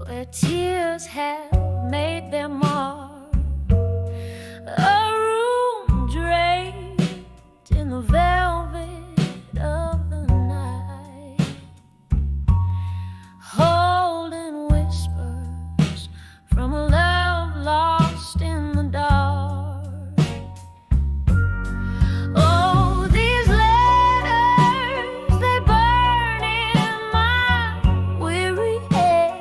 where tears have made their mark. A room draped in the velvet of the night, holding whispers from a love lost in the dark. Oh, these letters, they burn in my weary head,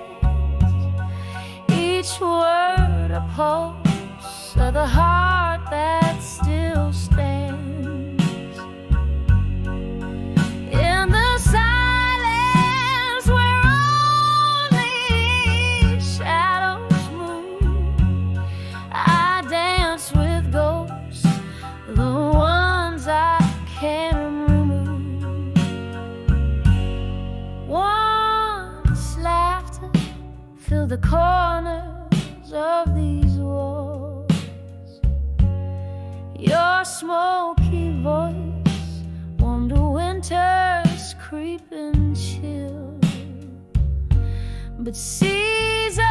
each word a pulse of the heart that still stands. In the silence where only shadows move, I dance with ghosts, the ones I can't remove. Once laughter filled the corners of these walls. Your smoky voice warmed a winter's creeping chill. But seasons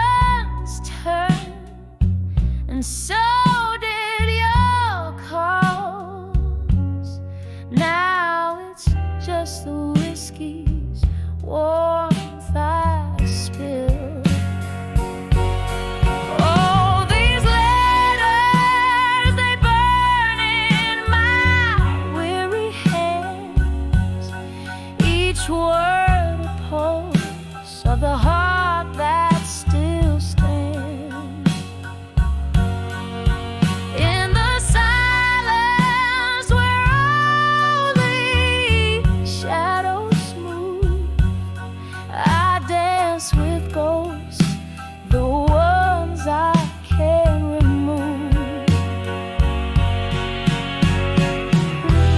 turn, and so did your calls. Now it's just the whiskey's warmth I spill. Oh, these letters, they burn in my weary hands, each word a pulse of the heart that still stands. In the silence where only shadows move, I dance with ghosts, the ones I can't remove.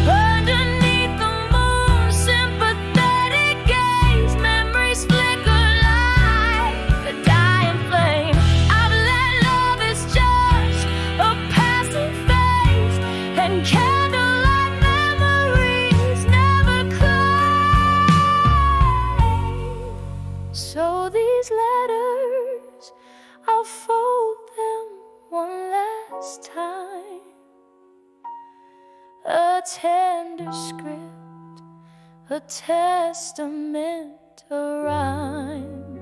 Underneath the moon's sympathetic gaze, memories flicker like a dying flame. I've let love is just a passing phase, and candlelight memories never claim. So these letters, I'll fold them one last time, a tender script, a testament, a rhyme.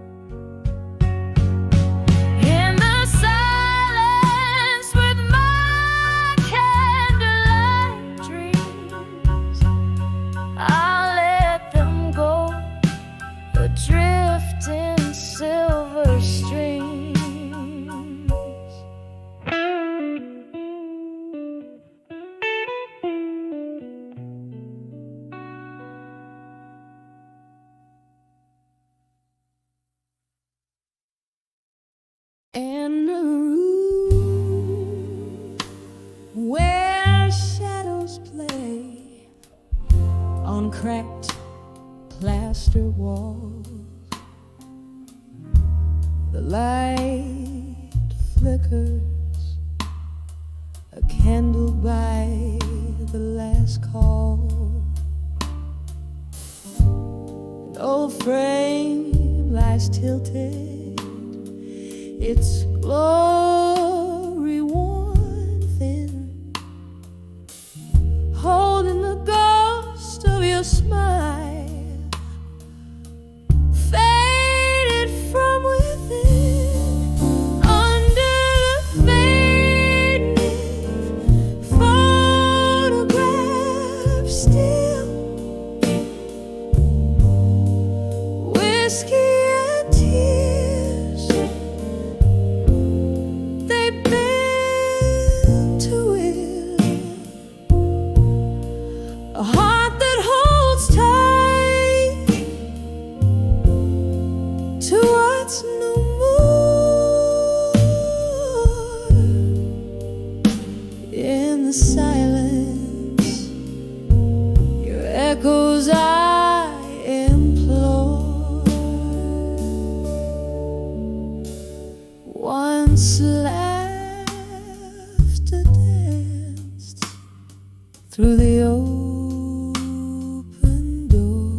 In the silence with my candlelight dreams, I'll let them go, adrift in silver streams. In a room where shadows play on cracked plaster walls, the light flickers, a candle by the last call. An old frame lies tilted, its glory worn thin, holding the ghost of your smile, faded from within. Under the faded photograph still, whiskey and tears, they bend to it. A heart that holds tight to what's no more. In the silence, your echoes I implore. Once laughter danced through the open door.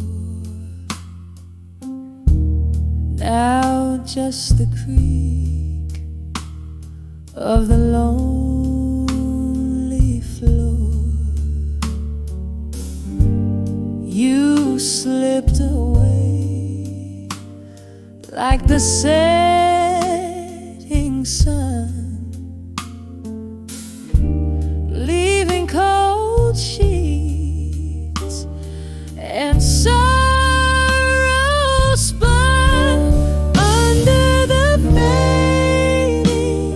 Now just the creak of the lonely floor. You slipped away like the setting sun, leaving cold sheets and sorrow spun under the fading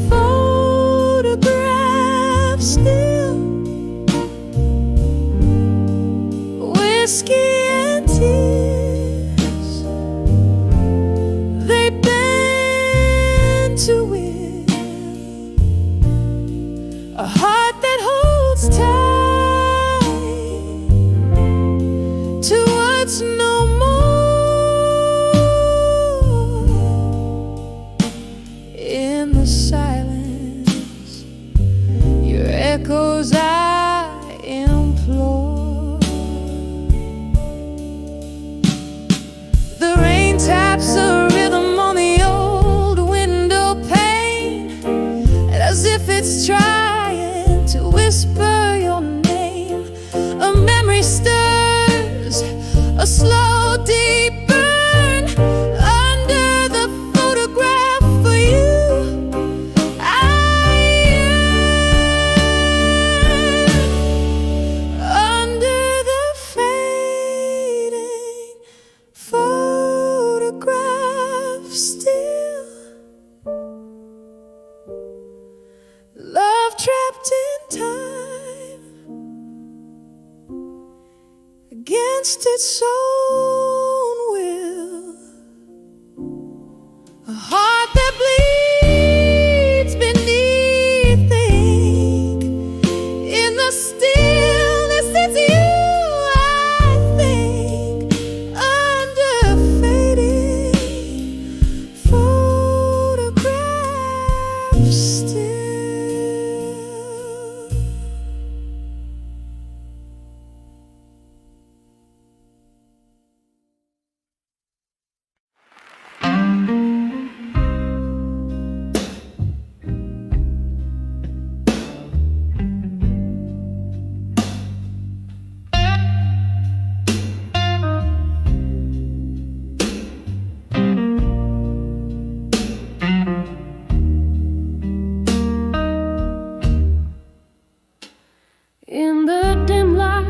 photograph. Still whiskey and tears, they bend to will a heart that holds tight to what's no more. In the silence, your echoes I implore. The rain taps a rhythm on the old window pane, as if it's trying to whisper your name. A memory stirs, a slow deep burn under the photograph for you. I yearn under the fading photograph. Still love trapped in time against its own will, a heart that bleeds beneath the ink. In the stillness it's you I think, under fading photographs. Still in the dim light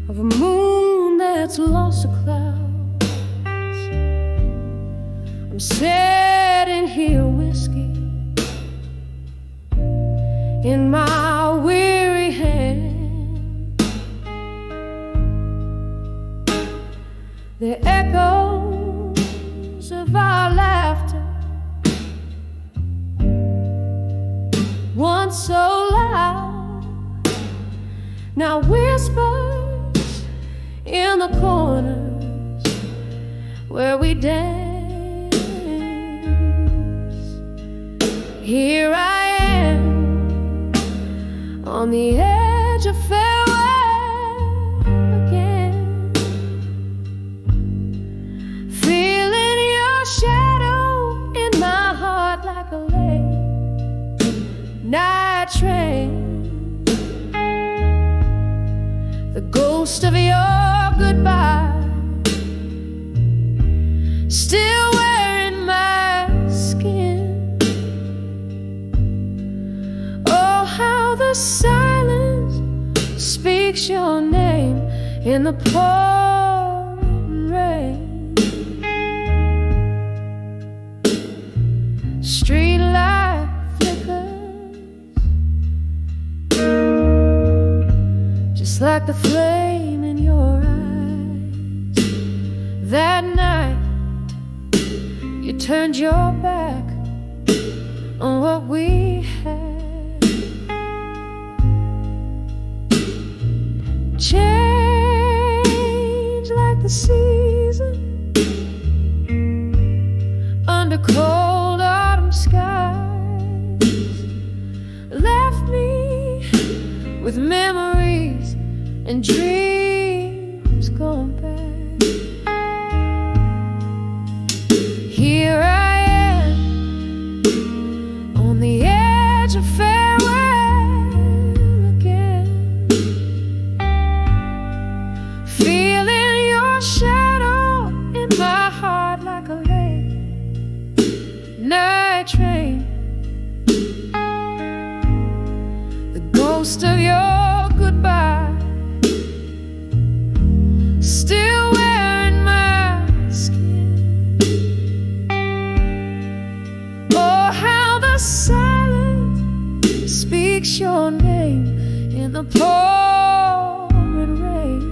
of a moon that's lost to clouds, I'm sitting here, whiskey in my weary hand. The echoes of our laughter, once so loud, now whispers in the corners where we dance. Here I am on the edge of farewell again, feeling your shadow in my heart like a late night train. The ghost of your goodbye still wearing my skin. Oh, how the silence speaks your name in the pouring rain. Street light flickers, just like the flame in your eyes. That night you turned your back on what we had. Change like the season under cold autumn skies, left me with memories and dreams gone bad. ghost of your goodbye, still wearing my skin. Oh, how the silence speaks your name in the pouring rain.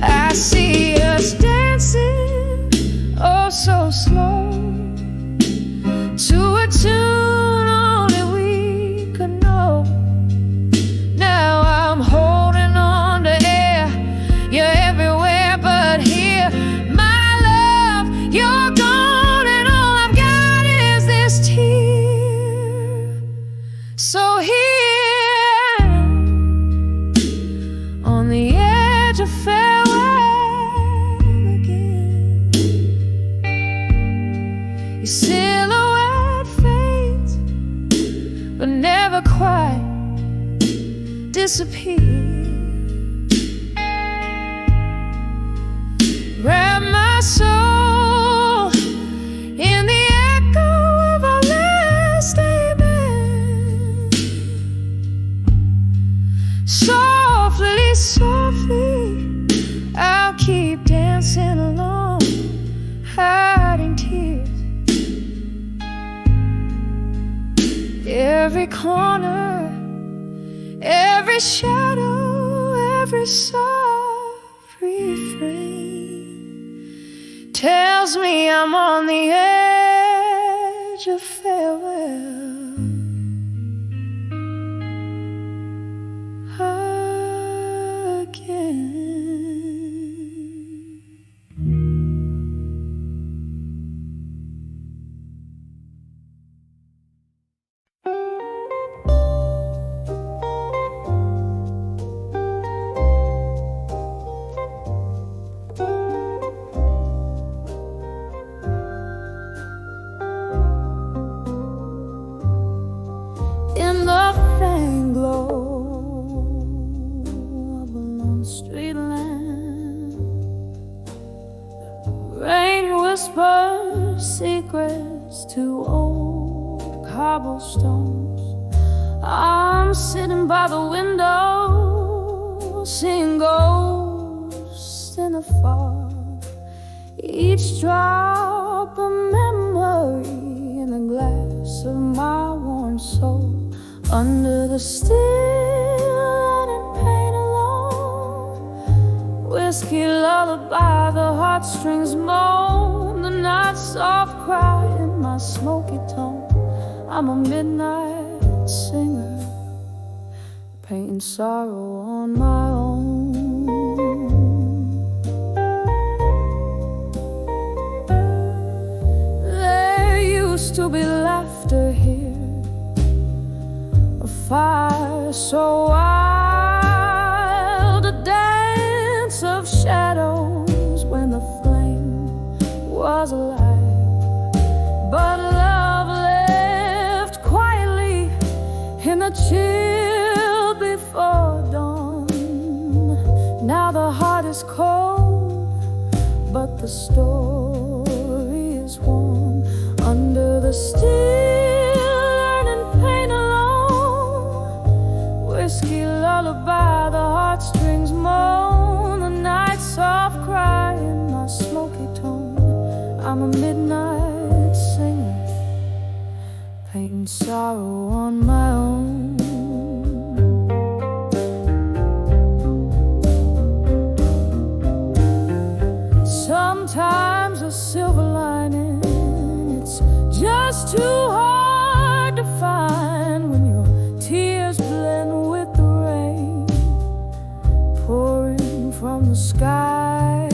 I see us dancing, oh so slow, to a tune only we could know. Now I'm holding on to air, you're everywhere but here. My love, you're gone, and all I've got is this tear. So here, on the edge of farewell again, your silhouette fades, but never quite disappear. Wrap my soul in the echo of our last amen. Softly, softly, I'll keep dancing along, hiding tears. Every corner, every shadow, every soft refrain tells me I'm on the edge of farewell again. In the faint glow of a lone street lamp, rain whispers secrets to old cobblestones. I'm sitting by the window, seeing ghosts in the fog, each drop a memory in a glass of my worn soul. Under the still and pain alone, whiskey lullaby, the heartstrings moan, the night soft cry in my smoky tone. I'm a midnight singer, painting sorrow on my own. There used to be laughter here, fire so wild, a dance of shadows when the flame was alive. But love lived quietly in the chill before dawn. Now the heart is cold, but the story is warm. Under the still whiskey lullaby, the heartstrings moan, the night soft cry in my smoky tone. I'm a midnight singer, painting sorrow on my own. Sometimes a silver lining, it's just too hard to find when your tears blend with the rain pouring from the sky.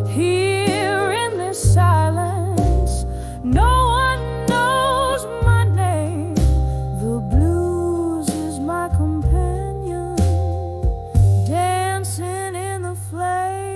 Here in this silence, no one knows my name. The blues is my companion, dancing in the flame.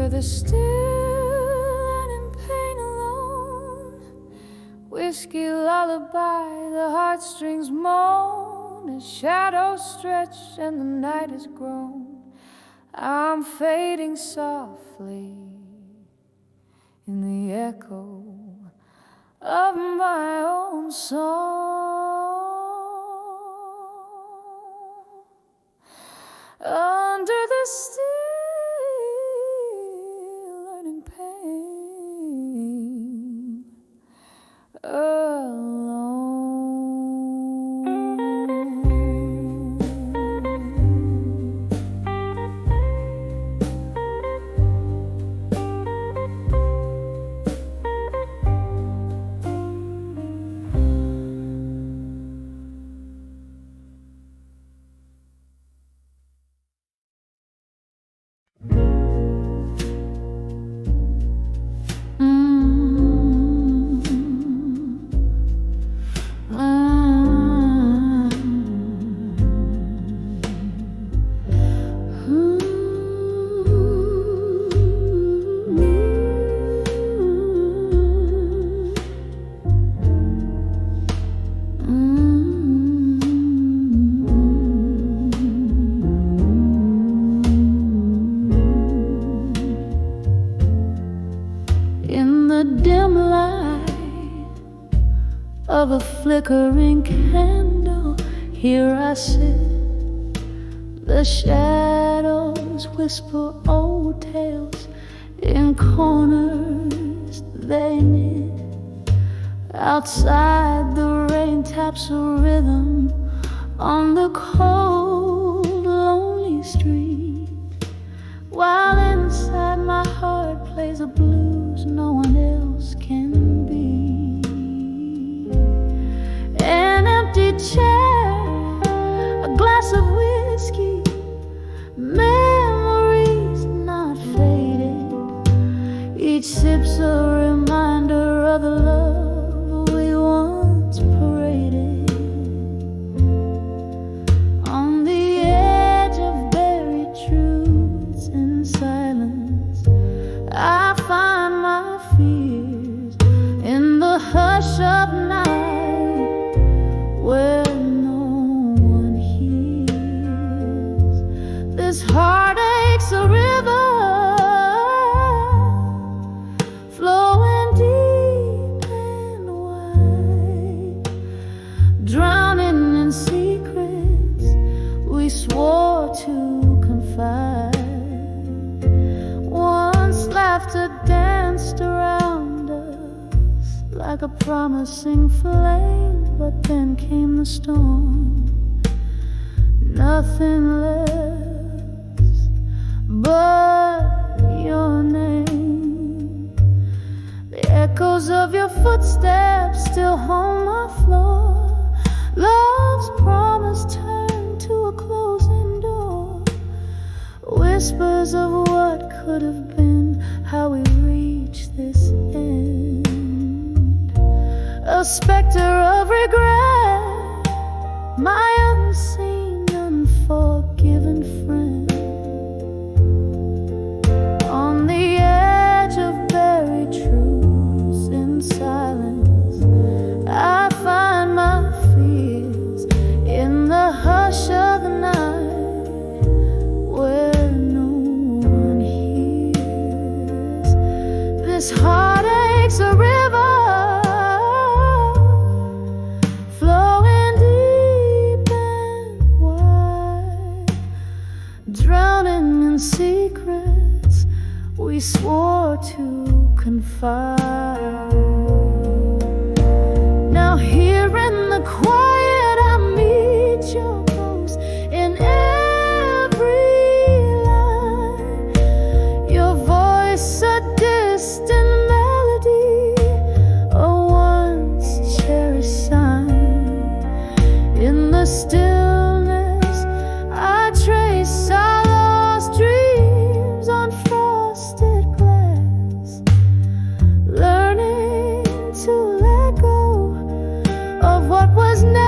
where the still and in pain alone. Whiskey lullaby, the heartstrings moan as shadows stretch and the night is grown. I'm fading softly in the echo of my own song. Under the still learning pain alone. Of a flickering candle, here I sit. The shadows whisper old tales in corners they knit. Outside the rain taps a rhythm on the cold, lonely street, while inside my heart plays a blues no one else can be. An empty chair, a glass of whiskey, memories not faded. Each sip's a reminder of the love we once paraded. On the edge of buried truths and silence, I find my fears in the hush of night, where no one hears. This heartache's a river flowing deep and wide, drowning in secrets we swore to confide. Once laughter danced around us like a promising flame, but then came the storm. Nothing left but your name. The echoes of your footsteps still haunt my floor. Love's promise turned to a closing door. Whispers of what could have been, how we reached this end. A specter of regret, my unseen, unforgiven friend. On the edge of buried truths in silence, I find my fears in the hush of the night, where no one hears. This heartache's a river secrets we swore to confide. Now here in the quiet I meet your ghost in every line. Your voice a distant melody, a once cherished sign. In the stillness I trace our dreams on frosted glass, learning to let go of what was never.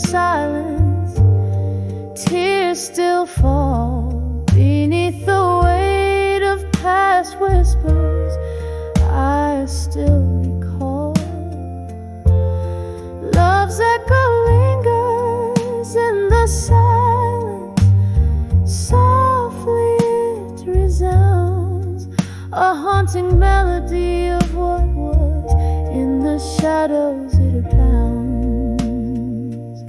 silence, tears still fall beneath the weight of past whispers I still recall. Love's echo lingers in the silence, softly it resounds, a haunting melody of what was. In the shadows it abounds.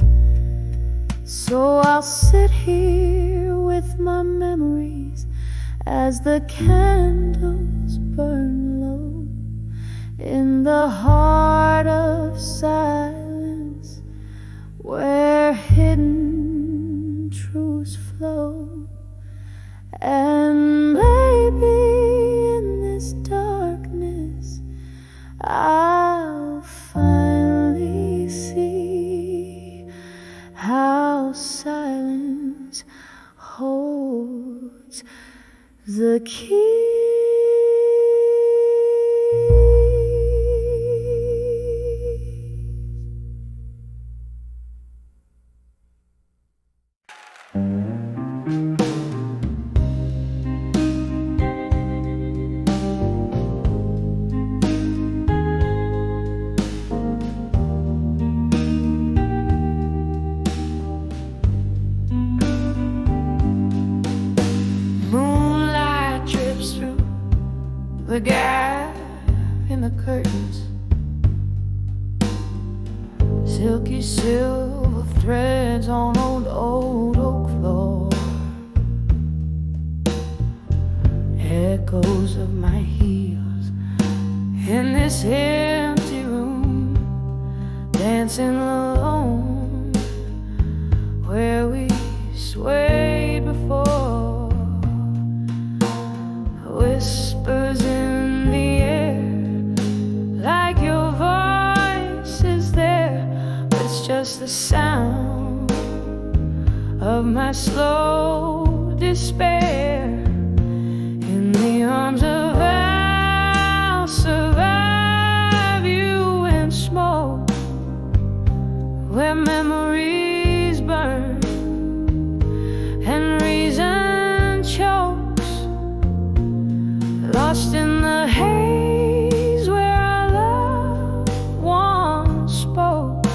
So I'll sit here with my memories as the candles burn low in the heart of silence, where hidden truths flow. And maybe in this darkness I'll finally see how silence holds the key. The gap in the curtains, silky silver threads on old oak floor, echoes of my heels in this empty room, dancing alone where we swayed before. Whispers in the air, like your voice is there, but it's just the sound of my slow despair. In the arms of I'll survive you in smoke, where memories burn and reason chokes. Lost in the haze where our love once spoke.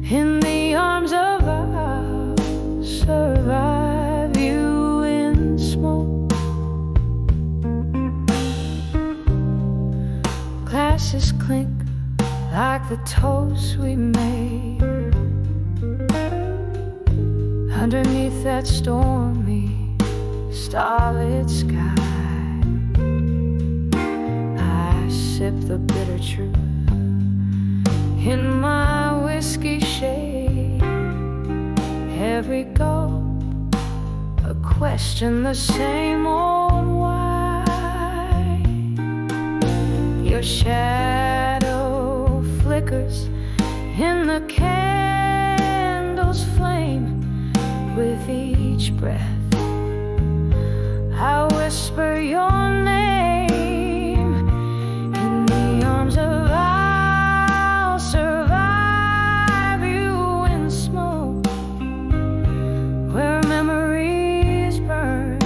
In the arms of I'll survive you in smoke. Glasses clink like the toast we made underneath that stormy starlit sky. Sip the bitter truth in my whiskey shade. Every gulp a question, the same old why. Your shadow flickers in the candle's flame. With each breath I whisper your name. I'll survive you in smoke, where memories burn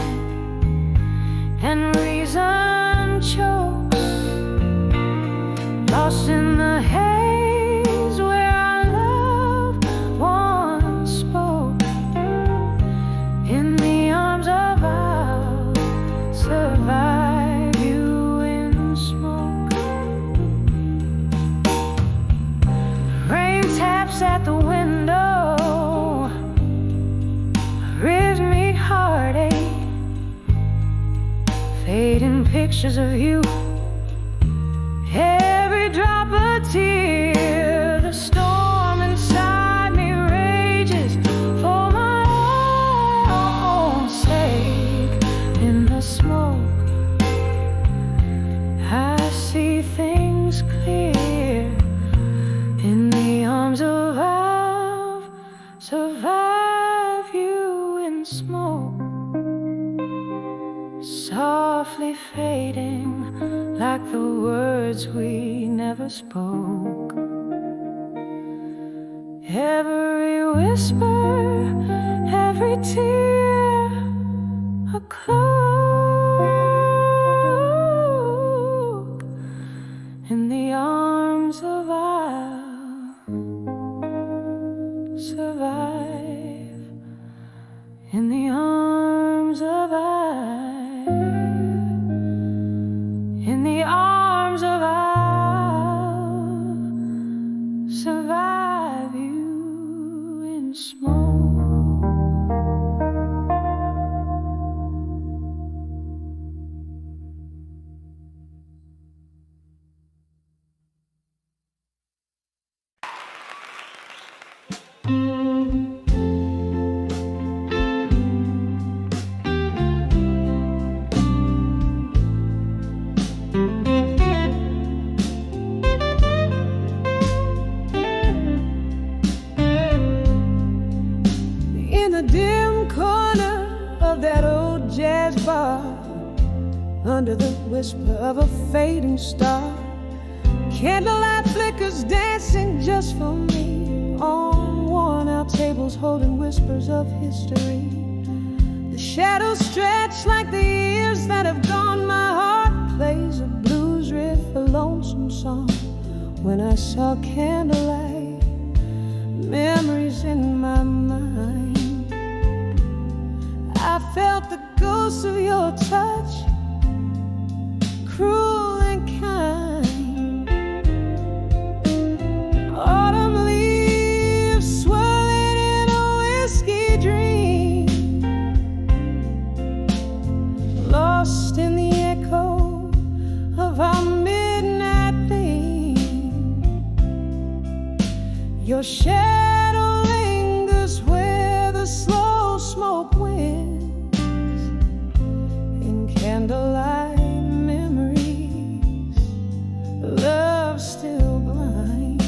and reason chokes. Lost in the haze where our love once spoke. In the arms of I'll survive you in smoke. Rain taps at the window, rhythmic heartache, fading pictures of you. Every drop a tear, the storm inside me rages for my own sake. In the smoke I see things clear. In the arms of I'll survive you in smoke, softly fading like the words we never spoke. Every whisper, every tear, a cloak in the arms of I'll survive, in the arms of in the arms of I'll survive you in smoke. In a dim corner of that old jazz bar, under the whisper of a fading star, candlelight flickers dancing just for me on worn-out tables holding whispers of history. The shadows stretch like the years that have gone. My heart plays a blues riff, a lonesome song. When I saw candlelight, memories in my mind, I felt the ghost of your touch, cruel and kind. Autumn leaves swirling in a whiskey dream, lost in the echo of our midnight theme. Your shadow lingers where the slow smoke wins, in candlelight memories, love still blind.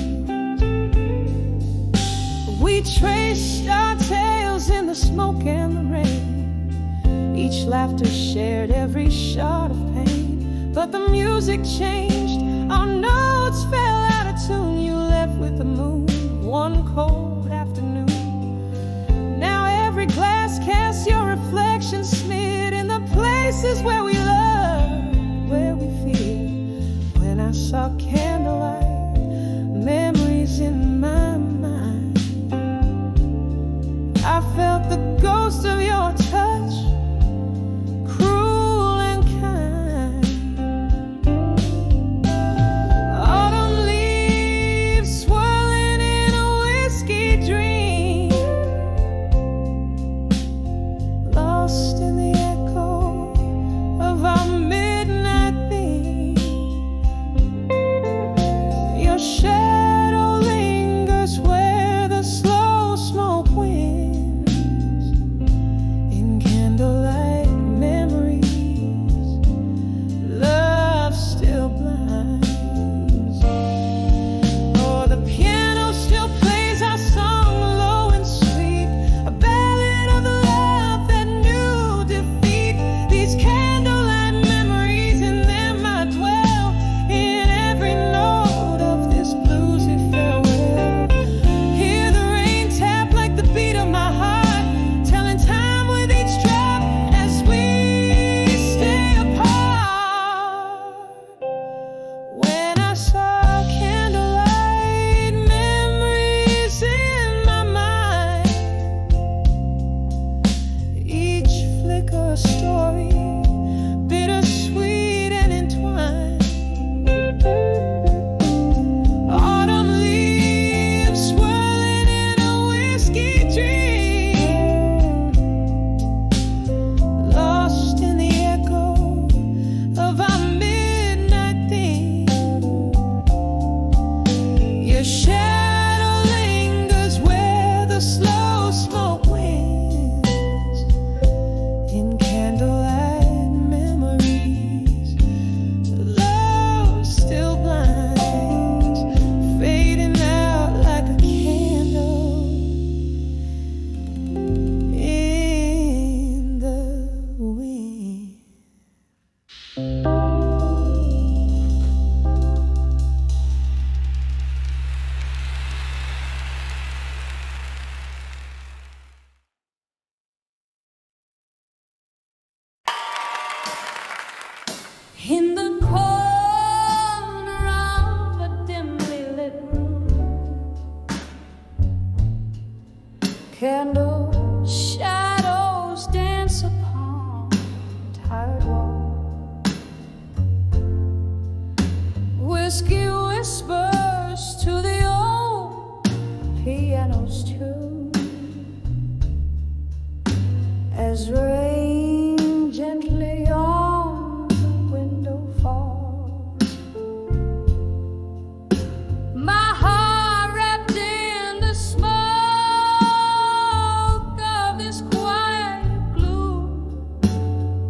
We traced our tales in the smoke and the rain, each laughter shared every shot of pain. But the music changed, our notes fell out of tune. You left with the moon one cold afternoon. Now every glass casts your reflection, smeared in the places where we love, where we fear. When I saw candlelight, memories in my mind, I felt the ghost of your touch, cruel and kind. Autumn leaves swirling in a whiskey dream, lost in the echo Candles, shadows dance upon tired walls. Whiskey whispers to the old piano's tune as rain gently on the window falls. My heart wrapped in the smoke of this quiet gloom,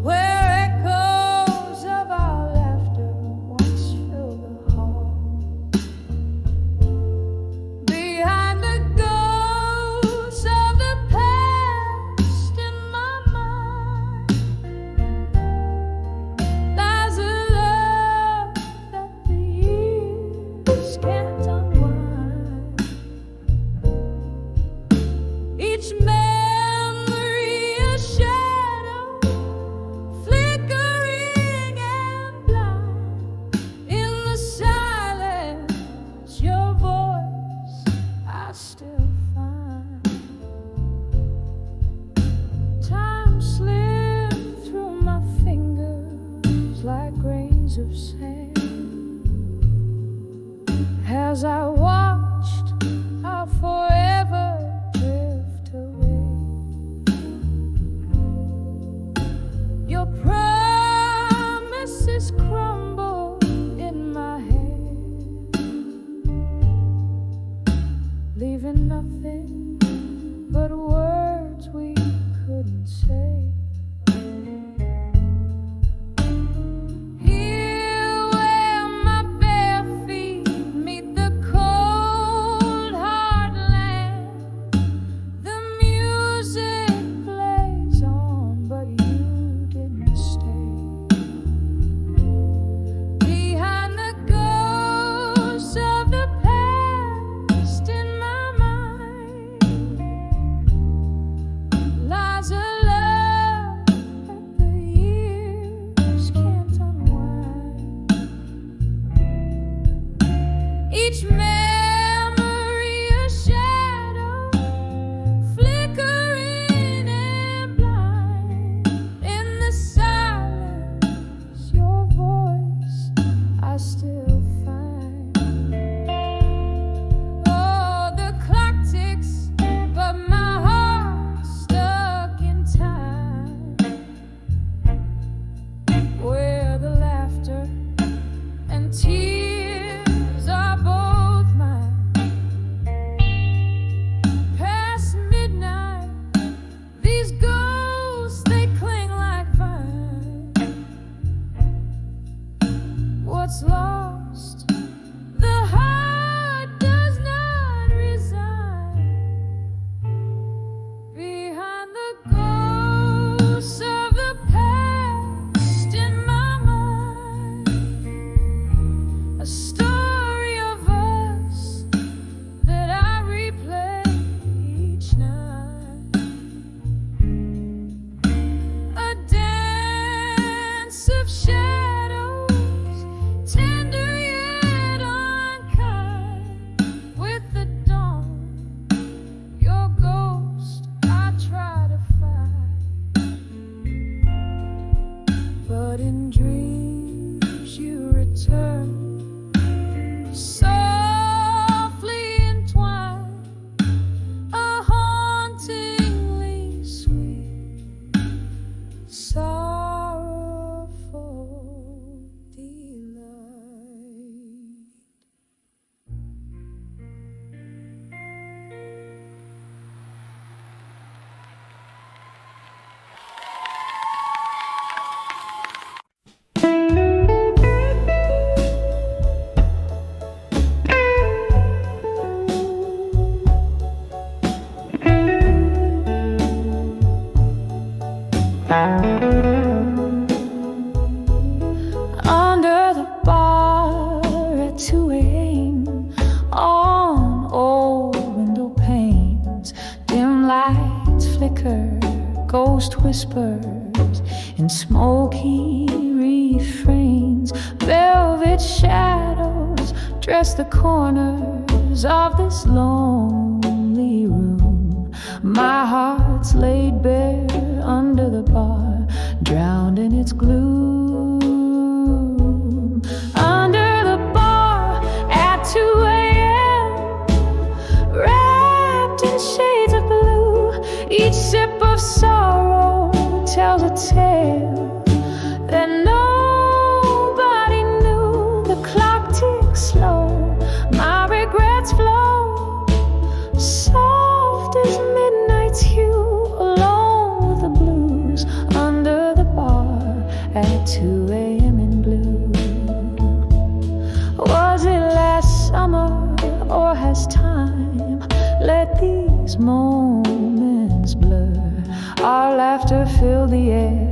where echoes of our laughter once filled the hall. Behind the ghosts of the past in my mind lies a love that the years can't unwind. Each memory a shadow, flickering and blind. In the silence, your voice I still find. Time slipped through my fingers like grains of sand as I watched our forever drift away. Your promises crumble in my hand, leaving nothing but words we couldn't say. Here where my bare feet meet the cold hard land, the music plays on, but you didn't stay. Behind the ghosts of the past in my mind lies a love that the years can't unwind. Each memory a shadow, flickering and blind. In the silence, your voice I still find. Oh, the clock ticks, but my heart's stuck in time, where the laughter and tears are both mine. Past midnight, these ghosts they cling like vines. What's lost, the heart does not resign. Behind the ghosts of the past in my mind, a story of us that I replay each night. A dance of shadows, tender yet unkind. With the dawn, your ghost I try to find, but in dreams you return, softly entwined, a hauntingly sweet, sorrowful delight. Under the bar at 2 a.m. on old window panes, dim lights flicker, ghost whispers in smoky refrains. Velvet shadows dress the corners of this lonely room. My of sorrow tells a tale that nobody knew. The clock ticks slow, my regrets flow, soft as midnight's hue, alone with the blues, under the bar at 2 a.m. in blue. Was it last summer, or has time let these moments blur? Our laughter filled the air,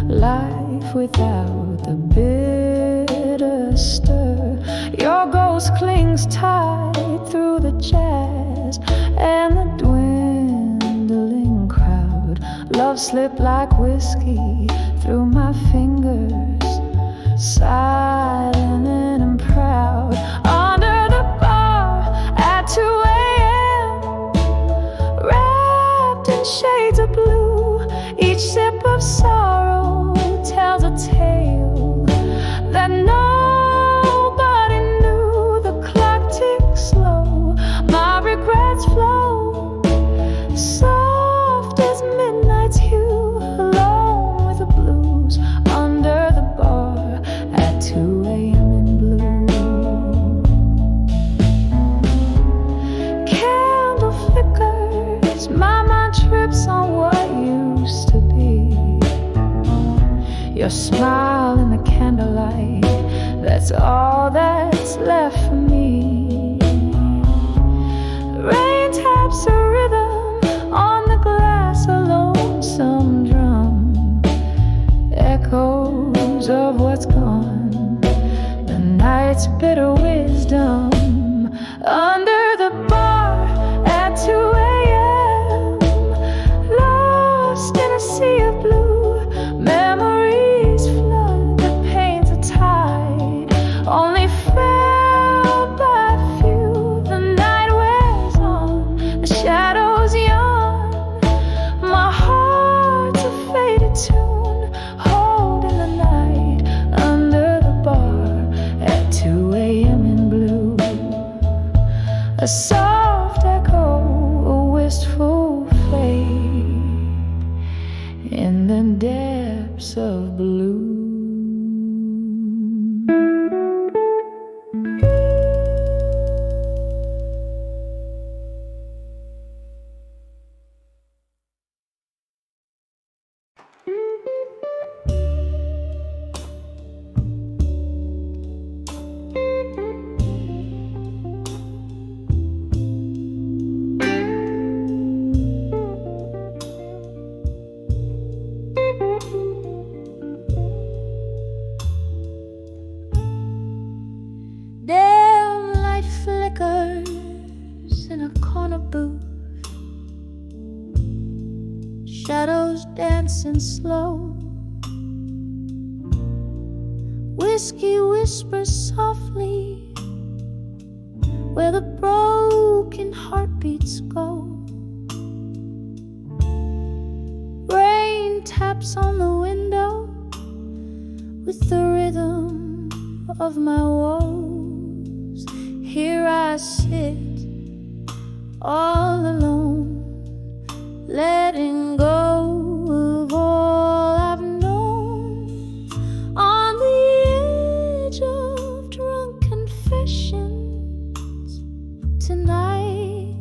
life without the bitter stir. Your ghost clings tight through the jazz and the dwindling crowd. Love slipped like whiskey through my fingers, silent and proud. Under the bar at 2 a.m., wrapped in shades of blue, each sip of sorrow tells a tale that nobody knew. The clock ticks slow, my regrets flow, soft as midnight's hue, alone with the blues, under the bar at 2 a.m. in blue. Candle flickers, my mind trips on what used to be. Your smile in the candlelight, that's all that's left for me. Rain taps a rhythm on the glass, a lonesome drum, echoes of what's gone, the night's bitter wisdom. Under the bar at 2 a.m., lost in a sea of blue, memories flood that paints a tide, only felt by few. The night wears on, the shadows yawn, my heart's a faded tune, holding the night under the bar at 2 a.m. in blue. A soft echo, a wistful fade in the depths of blue. Dim light flickers in a corner booth, shadows dancing slow, whiskey whispers softly where the broken heartbeats go. Rain taps on the window with the rhythm of my woes. Here I sit all alone, letting go of all I've known, on the edge of drunk confessions tonight.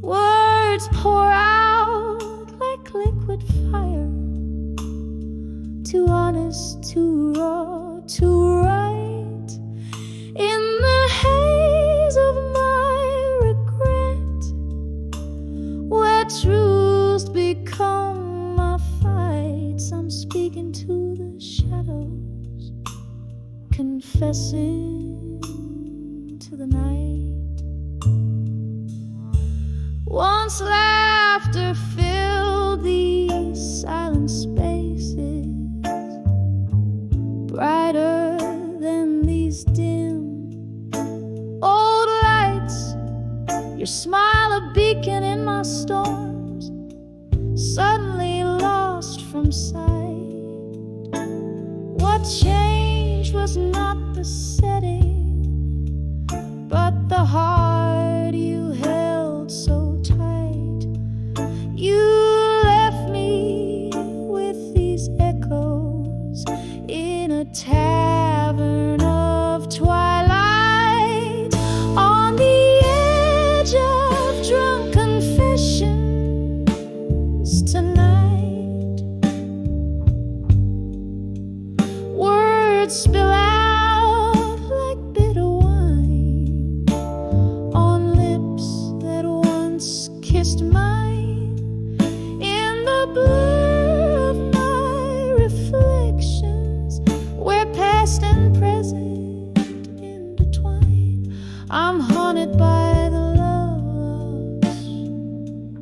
Words pour out like liquid fire, too honest, too raw, too right. In the haze of my regret, where truths become my fights, I'm speaking to the shadows, confessing to the night. Once laughter filled these silent spaces, brighter than these dim old lights, your smile a beacon in my storms, suddenly lost from sight. What changed was not the setting, but the heart you held so tight. kissed mine. In the blur of my reflections, where past and present intertwine, I'm haunted by the loves,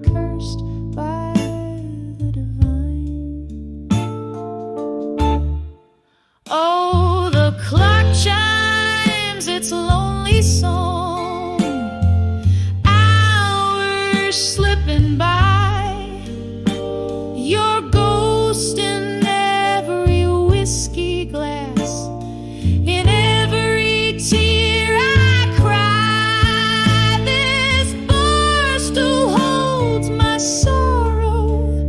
cursed by the divine. Oh, the clock chimes its lonely song, hours slipping by, your ghost in every whiskey glass, in every tear I cry. This bar still holds my sorrow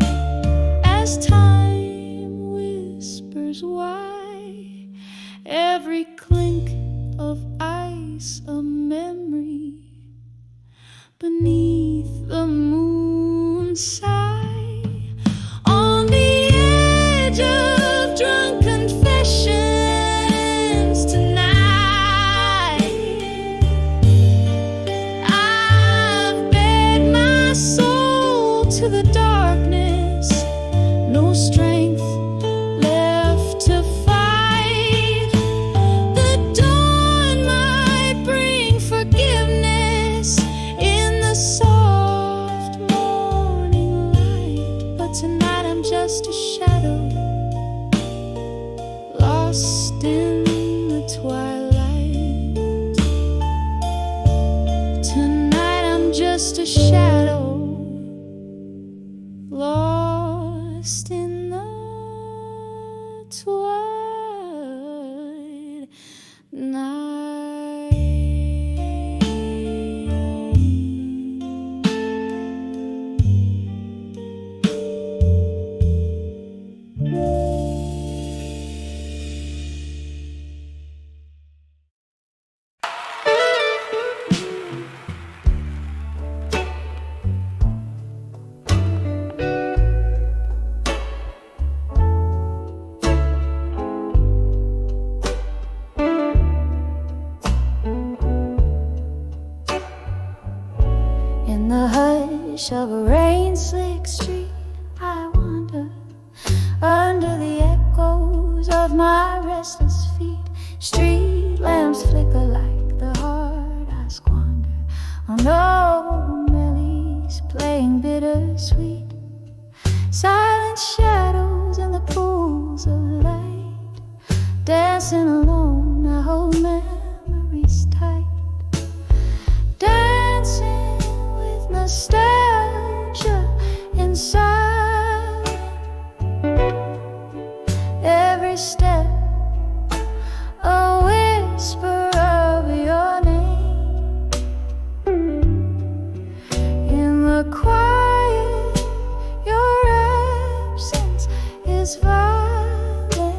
as time whispers why. Every clink of ice a memory beneath the moon's sigh. On the edge of drunk confessions tonight, I've bared my soul to the darkness, no strength left to fight. The dawn might bring forgiveness in the soft morning light, but tonight I'm just a shadow, lost in the twilight. Tonight I'm just a shadow, lost in the twilight night. In the hush of a rain-slick street, I wander under the echoes of my restless feet. Street lamps flicker like the heart I squander on old melodies playing bittersweet. Silent shadows in the pools of light, dancing alone, I hold memories tight. Dancing with nostalgia inside. Every step a whisper of your name. In the quiet, your absence is violence,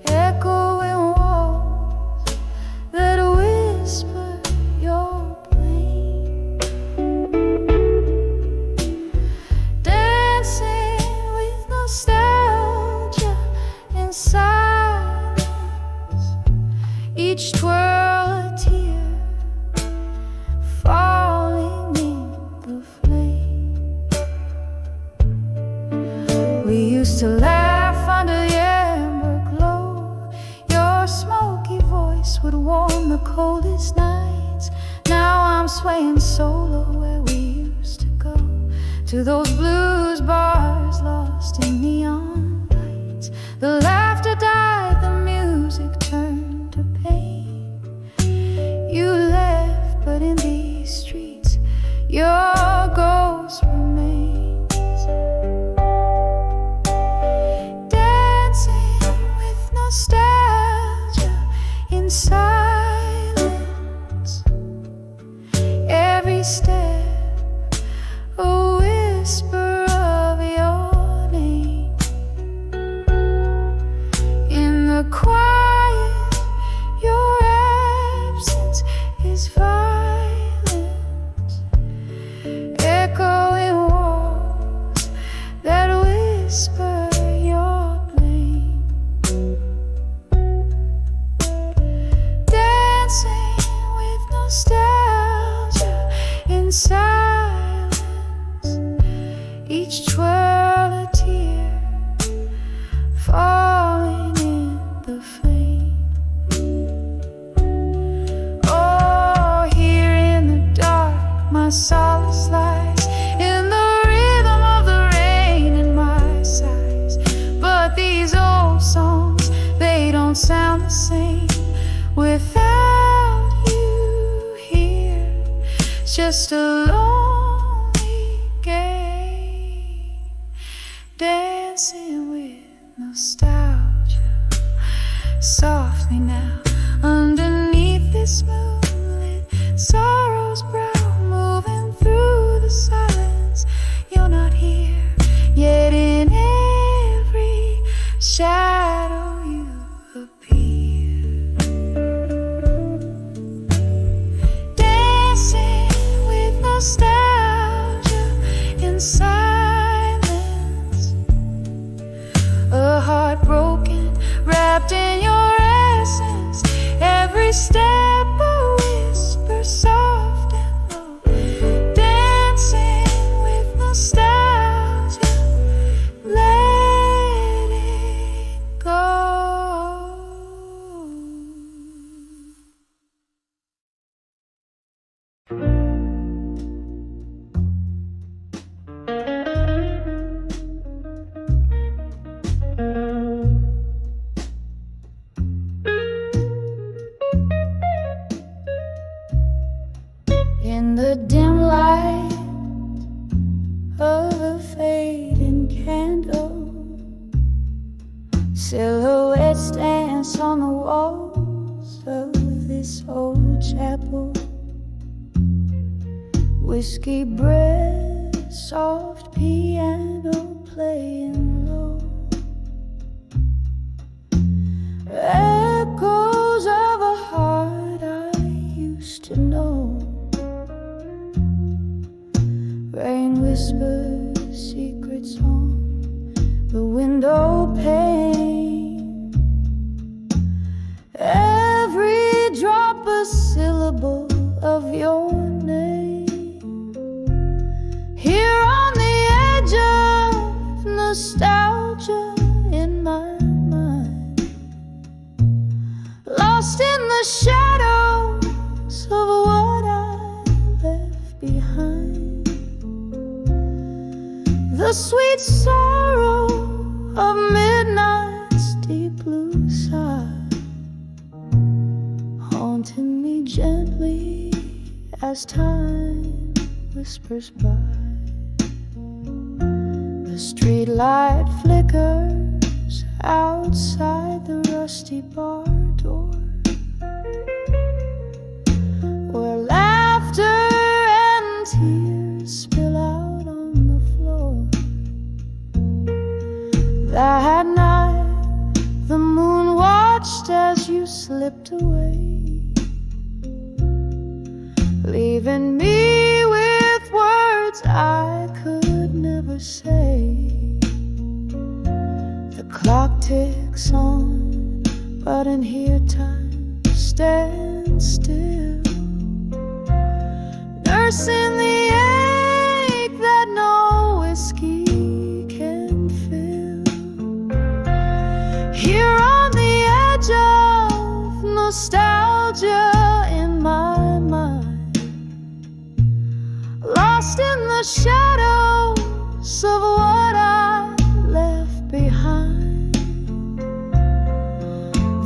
echoing walls that whisper your blame. Dancing with nostalgia in silence, each twirl a tear falling in the flame. We used to laugh under the amber glow, your smoky voice would warm the coldest nights. Now I'm swaying solo where we used to go, to those blues bars lost in neon lights. The laughter died, the music turned to pain. You left, but in these streets your ghost remains. Dancing with nostalgia in silence. Every step a whisper of your name. In the quiet, your absence is violence, echoing walls that whisper your blame. Dancing with nostalgia inside. My solace lies in the rhythm of the rain and my sighs. But these old songs, they don't sound the same without you here. It's just a lonely game, dancing with nostalgia. Softly now, underneath this moonlit sorrow's brow, moving through the silence. You're not here, yet in every shadow you appear. Dancing with nostalgia in silence. A heart broken, wrapped in your essence. Every step a whisper soft and low. Dancing with nostalgia, let it go. In the dim light of a fading candle, silhouettes dance on the walls of this old chapel. Whiskey breath, soft piano playing low. Echoes of a heart I used to know. Rain whispers secrets on the window pane. Every drop a syllable of your name. Here on the edge of nostalgia in my mind, lost in the shadows of what I left behind. The sweet sorrow of midnight's deep blue sigh, haunting me gently as time whispers by. The street light flickers outside the rusty bar door, where laughter and tears spill out on the floor. That night the moon watched as you slipped away, leaving me with words I could never say. The clock ticks on, but in here time stands still, nursing the ache that no whiskey can fill. Here on the edge of nostalgia in my mind, lost in the shadows of what I left behind.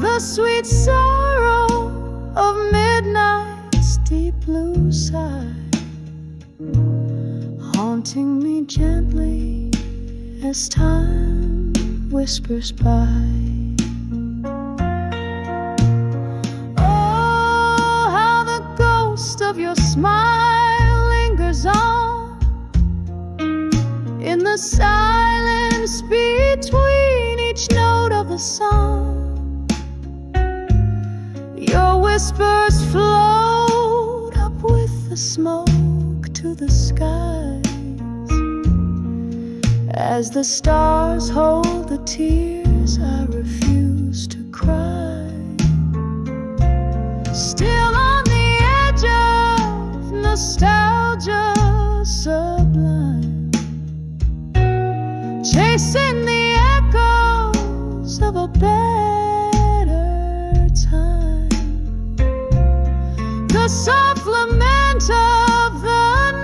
The sweet sorrow of midnight's deep blue sigh, haunting me gently as time whispers by. Oh, how the ghost of your smile lingers on in the silence between each note of the song. Your whispers float up with the smoke to the skies, as the stars hold the tears I refuse to cry. Still on the edge of nostalgia sublime, chasing the echoes of a better time. The soft lament of the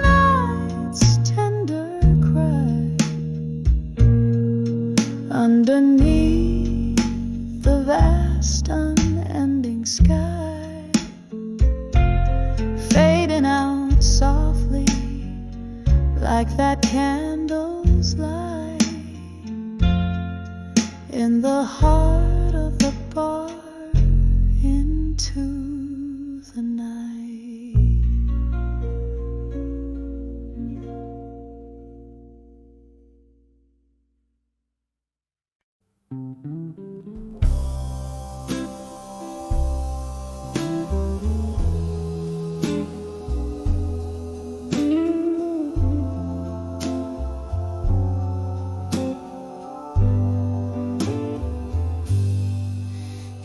like that candle's light in the heart of the bar into the night.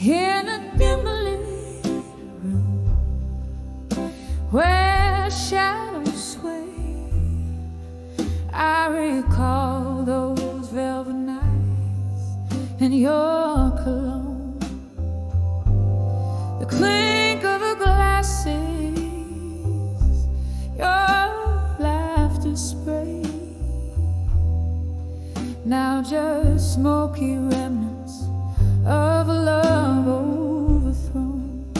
In a dimly room where shadows sway, I recall those velvet nights and your cologne, the clink of the glasses, your laughter spray. Now just smoky remnants of a love overthrown.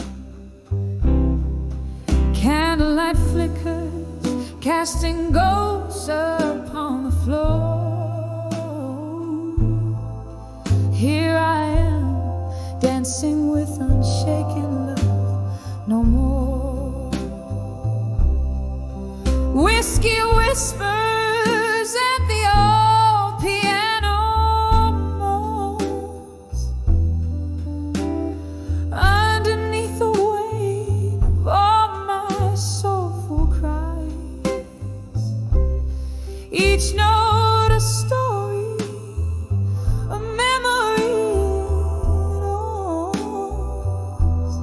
Candlelight flickers, casting ghosts upon the floor. Here I am, dancing with unshaken love no more. Whiskey whispers at the old piano moans. Underneath the weight of all my soulful cries, each note a story, a memory that owns,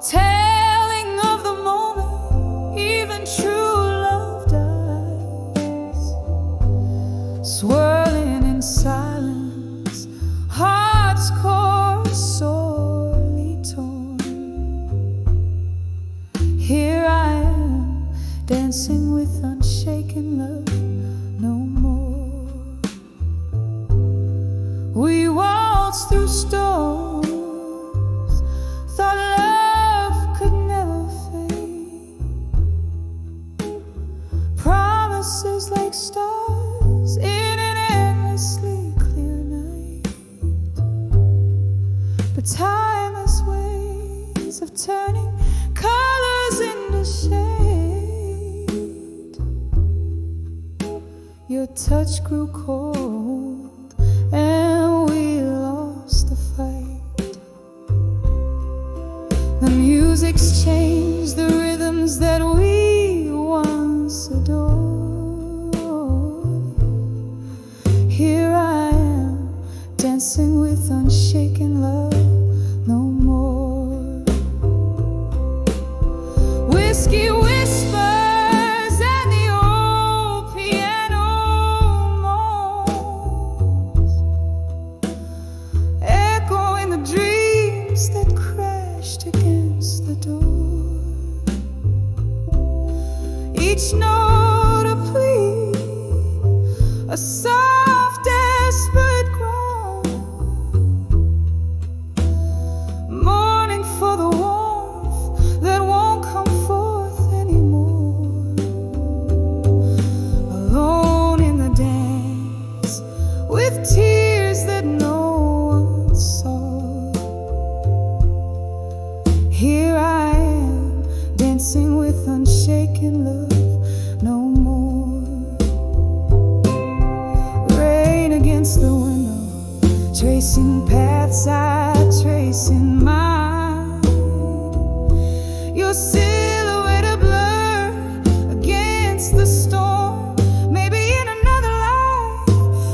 telling of the moment even true love dies, swirling in silence, heart's core sorely torn. Here I am, dancing with unshaken love no more. We waltzed through storms, thought love could never fade. Promises like stars in an endlessly clear night. But time has ways of turning colors into shade. Your touch grew cold and we lost the fight. The music's changed the rhythms that we once adored. Here I am, dancing with unshaken love no more. Whiskey whispers and the old piano moans, echoing the dreams that crashed against the door. Each note a plea, a soft desperate groan, mourning for the warmth that won't come forth anymore. Alone in the dance, with tears that no one saw. Here I am, dancing with unshaken love no more. Rain against the window, tracing paths I trace in mine. Your silhouette a blur against the storm. Maybe in another life,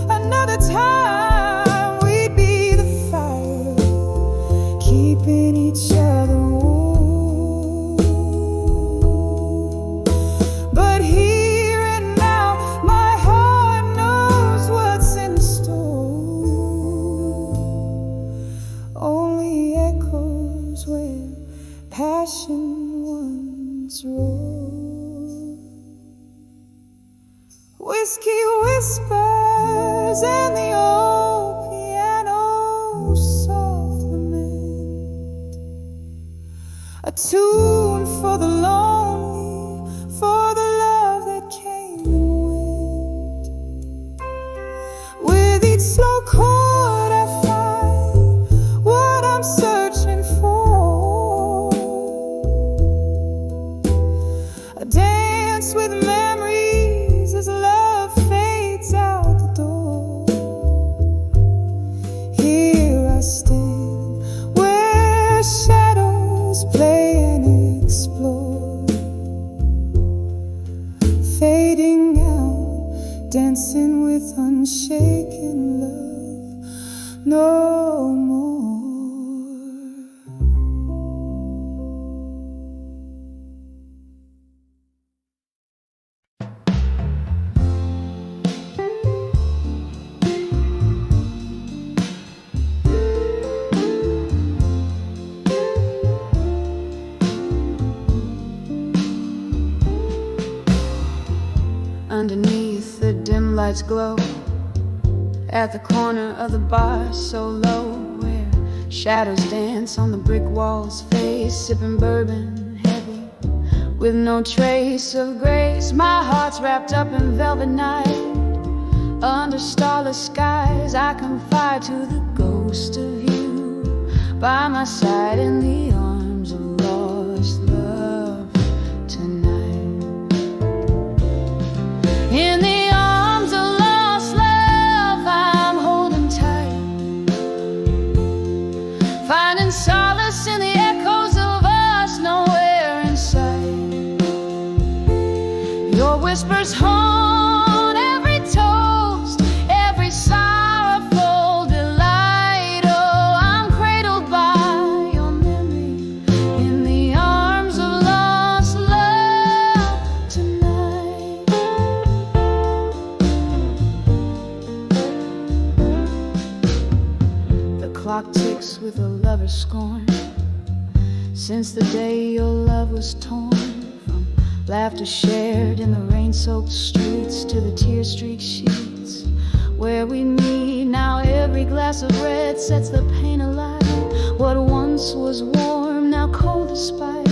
another time, we'd be the fire, keeping each other warm. But here and now, my heart knows what's in store. Only echoes where passion once roared. Whiskey whispers and the old piano soft lament, a tune for the lonely, for the love that came dance with memories as love fades out the door. Here I stand where shadows play and explore, fading out, dancing with unshaken love no more. Underneath the dim lights glow at the corner of the bar so low, where shadows dance on the brick walls, face sipping bourbon heavy with no trace of grace. My heart's wrapped up in velvet night. Under starless skies I confide to the ghost of you by my side in the arms of lost love tonight. In the arms of lost love I'm holding tight, finding solace in the echoes of us nowhere in sight. Your whispers haunt every toast, every sorrowful delight. Oh, I'm cradled by your memory in the arms of lost love tonight. The clock ticks with a lover's scorn since the day your love was torn. From laughter shared in the rain-soaked streets to the tear-streaked sheets where we meet. Now every glass of red sets the pain alight. What once was warm, now cold despite.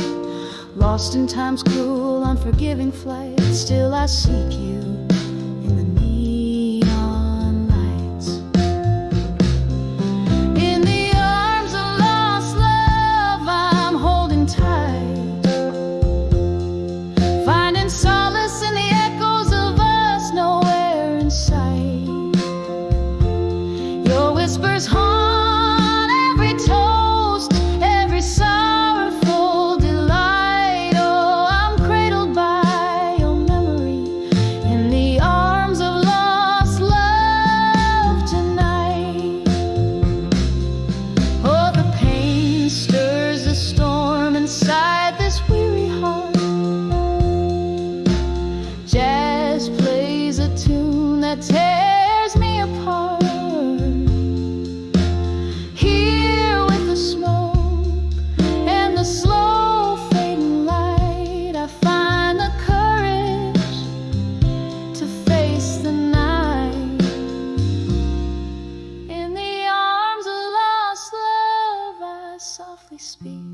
Lost in time's cruel, unforgiving flight, still I seek you in the neon lights. In the arms of lost love I'm holding tight, finding solace in the echoes of us nowhere in sight. Your whispers haunt every toast, every sorrowful delight. Oh, I'm cradled by your memory in the arms of lost love tonight. Oh, the pain stirs a storm inside this weary heart. Jazz plays a tune that tears me apart. Here with the smoke and the slow fading light, I find the courage to face the night. In the arms of lost love I softly speak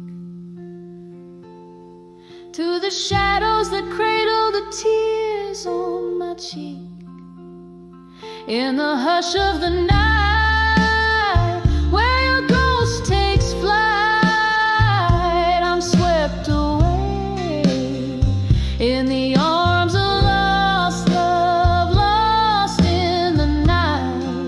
to the shadows that cradle the tears on my cheek. In the hush of the night, where your ghost takes flight, I'm swept away in the arms of lost love, lost in the night.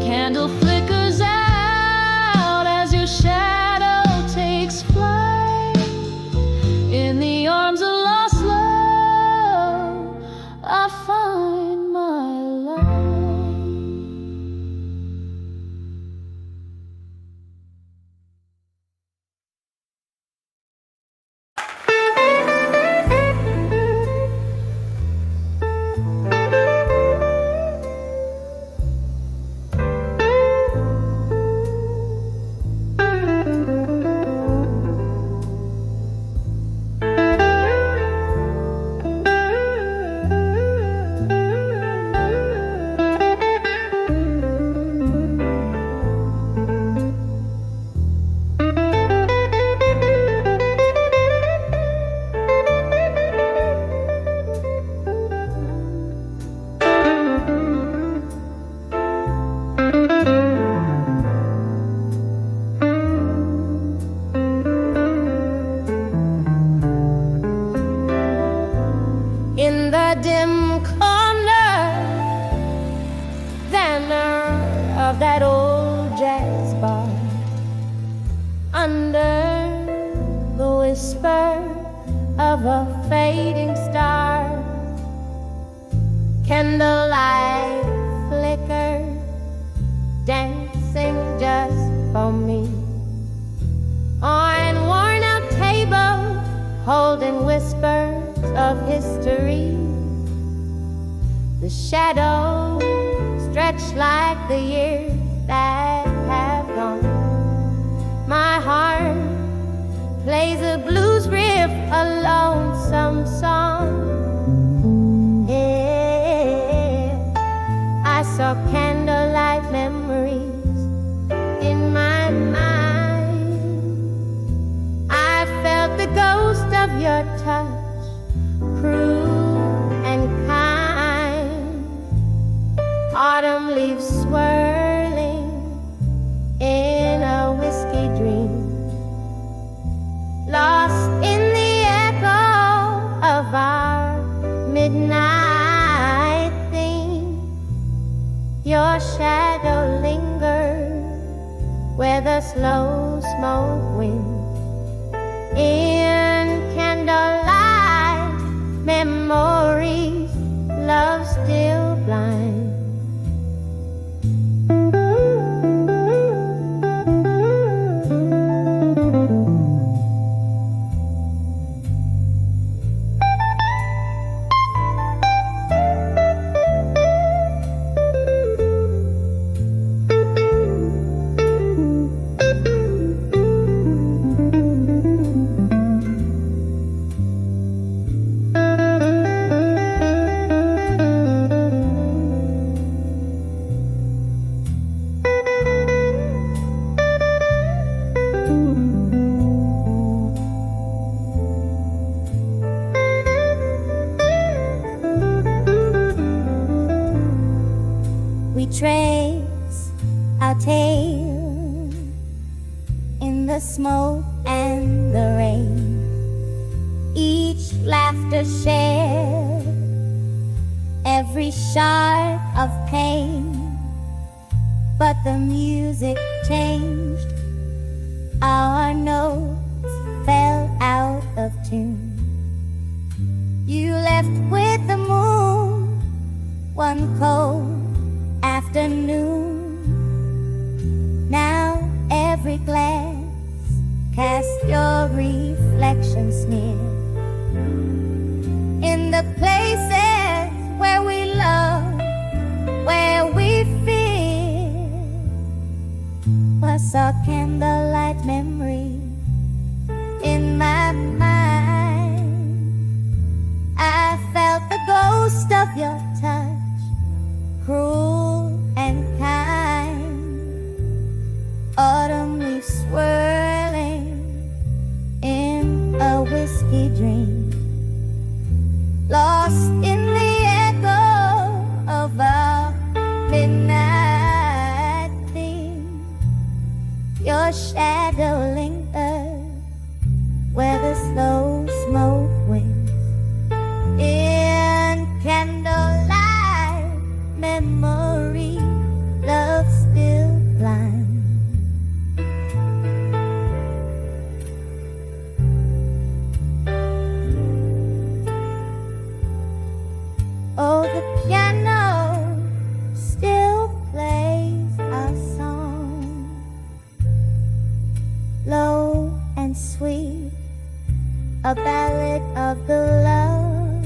Candle flickers out as your shadow takes flight. In the arms of lost love I find my life. of a fading star. Candlelight flicker, dancing just for me. On worn-out table, holding whispers of history. The shadows stretch like the years that have gone. My heart plays a blues riff, a lonesome song. Yeah, I saw candlelight memories in my mind. I felt the ghost of your touch, cruel and kind. Autumn leaves swirling in a whiskey dream, lost in the echo of our midnight theme. Your shadow lingers where the slow smoke winds. In candlelight memories, love still blind. Trace our tale in the smoke and the rain, each laughter shared, every shard of pain. But the music changed, our notes fell out of tune. You left with the moon one cold afternoon. Now every glance casts your reflection sneer in the places where we love, where we fear. Was a candlelight memory in my mind. I felt the ghost of your touch, cruel and kind. Autumn leaves swirling in a whiskey dream, lost in the echo of our midnight theme. Your shadow lingers where the slow smoke winds. In candlelight memory, love still blind. Oh, the piano still plays our song, low and sweet, a ballad of the love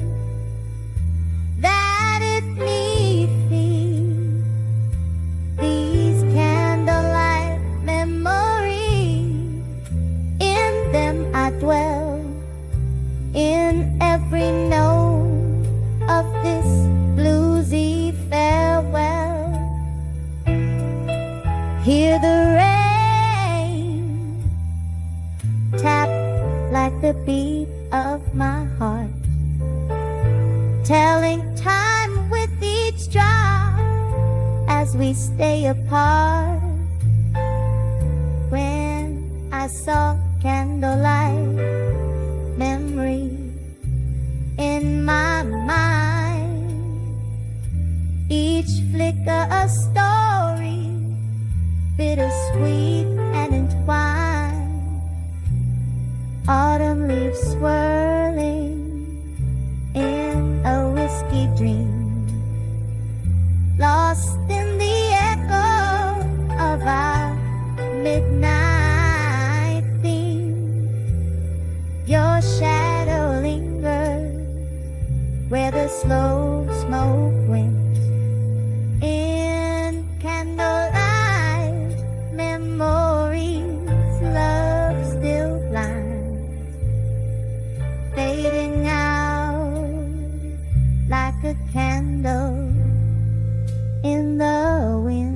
that it me feed. These candlelight memories, in them I dwell, in every note of this bluesy farewell. Hear the rain tap like the beat of my heart, telling time with each drop as we stay apart. When I saw candlelight memory in my mind, each flicker a story, bittersweet and entwined. Autumn leaves swirl slow smoke winds. In candlelight memories, love still blinds, fading out like a candle in the wind.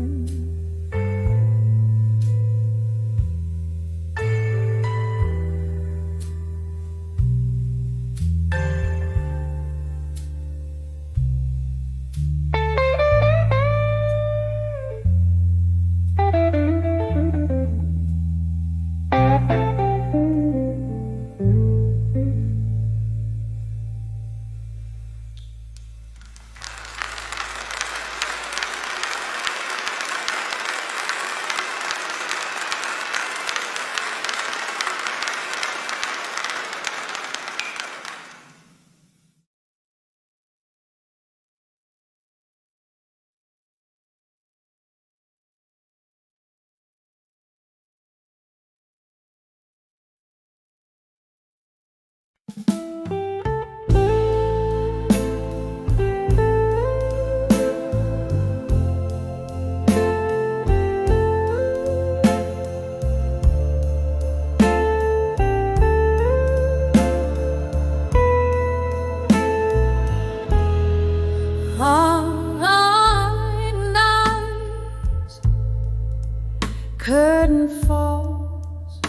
Curtain falls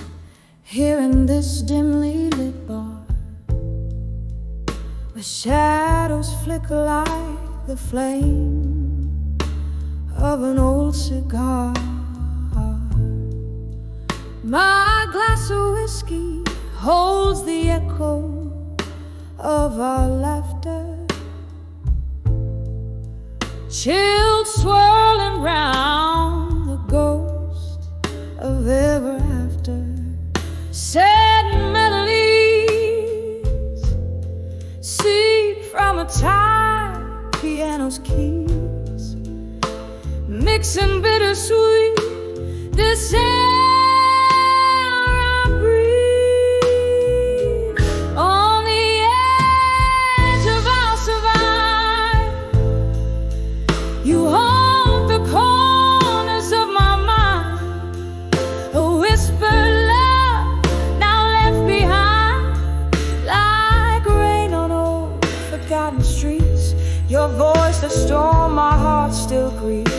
here in this dimly lit bar, where shadows flicker like the flame of an old cigar. My glass of whiskey holds the echo of our laughter, chilled swirling round the ghost of ever after. Sad melodies seep from a tired piano's keys, mixing bittersweet this air I breathe. On the edge of our survive, you haunt the corners of my mind, a whispered love now left behind, like rain on old forgotten streets. Your voice, the storm my heart still greets.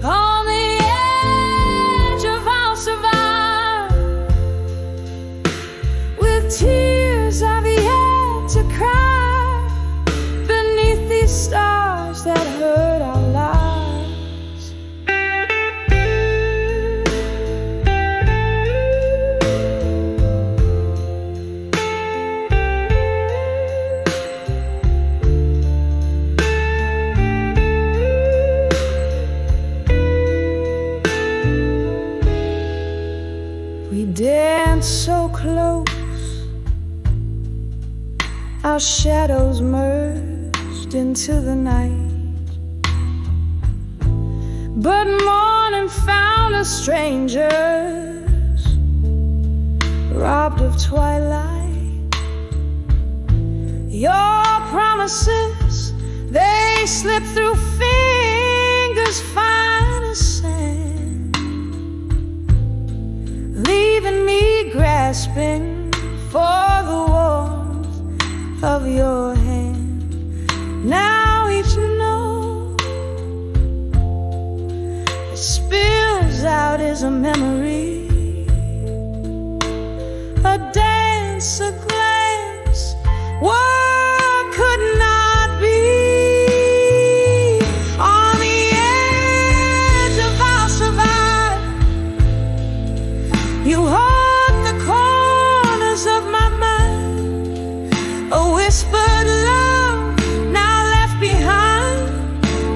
On the edge of our survive, with tears I've yet to cry, beneath these stars that hurt our lives. We danced so close, our shadows merged into the night, but morning found us strangers, robbed of twilight. Your promises, they slip through fingers fine as sand, leaving me grasping for the warmth of your hand. Now each note that spills out is a memory, a dance, a glance, what could not be. On the edge of our survive, you haunt the corners of my mind, a whispered love now left behind,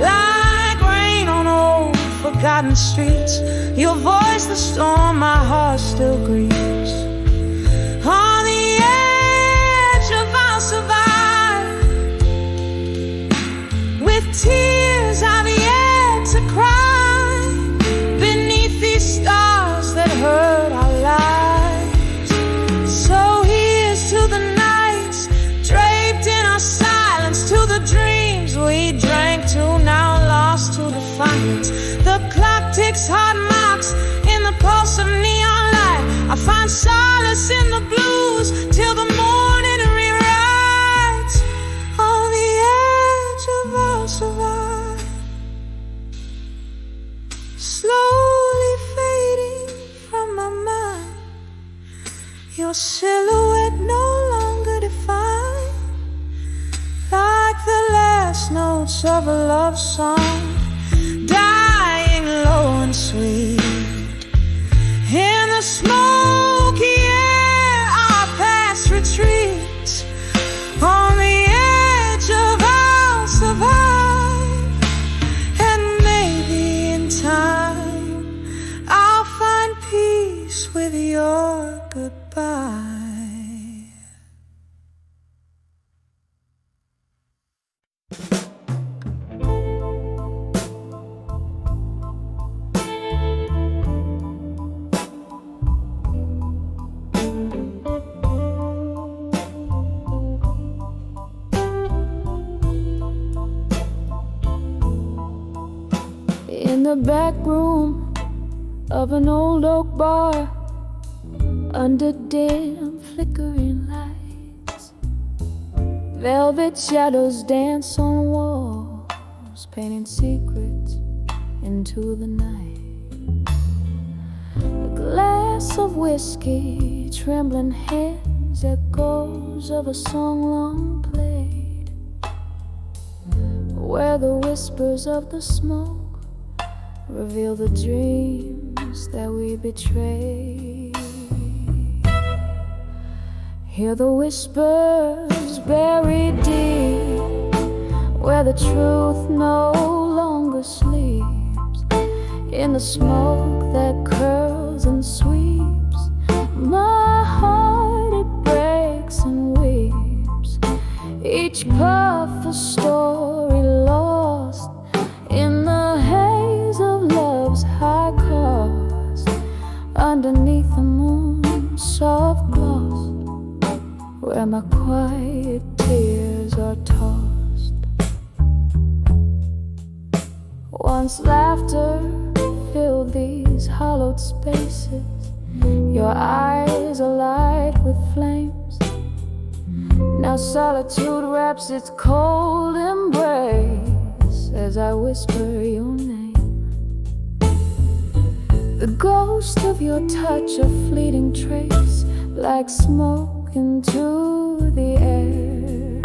like rain on old forgotten streets. Your voice, the storm my heart still grieves. On the edge of our survive, with tears I've yet to cry, beneath these stars that hurt our lives. So here's to the nights draped in our silence, us in the blues till the morning rewrites. On the edge of our survival, slowly fading from my mind. Your silhouette no longer defined, like the last notes of a love song, dying low and sweet. In the smoky air, our past retreats. On the edge of our survive, and maybe in time I'll find peace with your goodbye. In the back room of an old oak bar, under dim flickering lights, velvet shadows dance on walls, painting secrets into the night. A glass of whiskey, trembling hands, echoes of a song long played, where the whispers of the smoke reveal the dreams that we betrayed. Hear the whispers buried deep, where the truth no longer sleeps. In the smoke that curls and sweeps, my heart it breaks and weeps. Each puff a story lost in the haze of love's high cost. Underneath the moon's soft gloss, where my quiet tears are tossed. Once laughter filled these hollowed spaces, your eyes alight with flames. Now solitude wraps its cold embrace as I whisper your name. The ghost of your touch, a fleeting trace, like smoke into the air.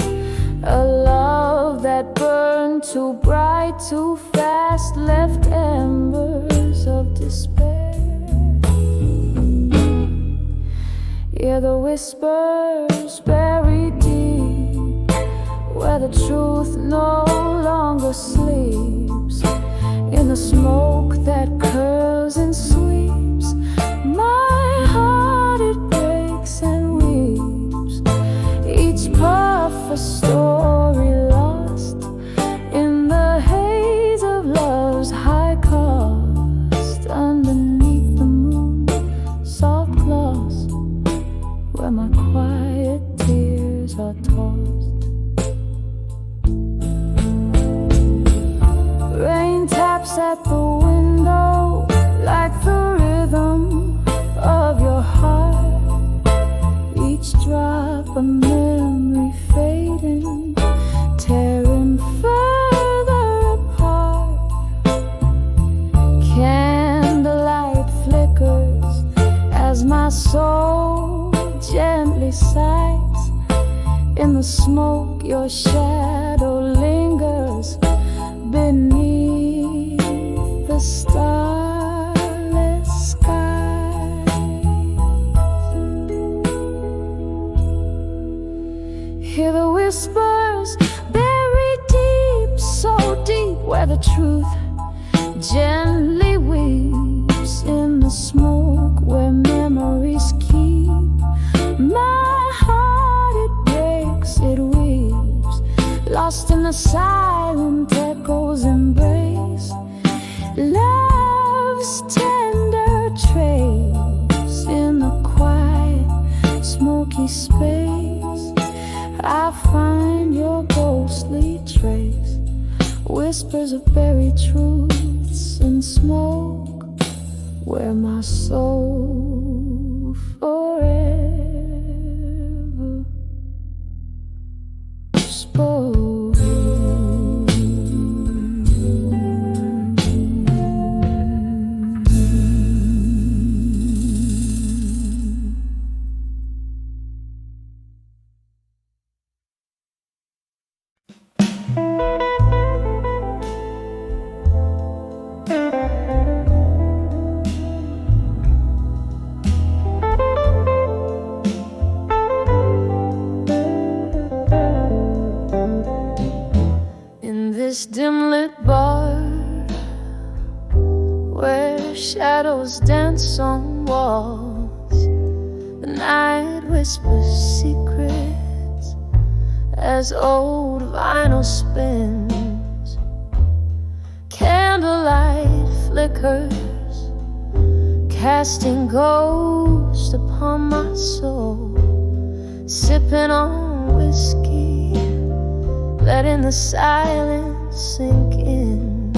A love that burned too bright, too fast, left embers of despair. Hear the whispers buried deep, where the truth no longer sleeps. In the smoke that curls and sweeps, my heart it breaks and weeps. Each puff a story lost in the haze of love's high cost. Underneath the moon's soft gloss, where my quiet tears are tossed. Rain taps at the window like the rhythm of your heart. Each drop a memory fading, tearing further apart. Candlelight flickers as my soul gently sighs. In the smoke your shadow lingers beneath the starless sky. Hear the whispers buried deep, so deep, where the truth gently weeps. In the smoke where memories keep, my heart it breaks, it weeps. Lost in the silent echoes embrace, love's tender trace. In the quiet smoky space, I find your ghostly trace. Whispers of buried truths in smoke, where my soul forever this dim lit bar where shadows dance on walls. The night whispers secrets as old vinyl spins. Candlelight flickers, casting ghosts upon my soul. Sipping on whiskey, letting the silence sink in.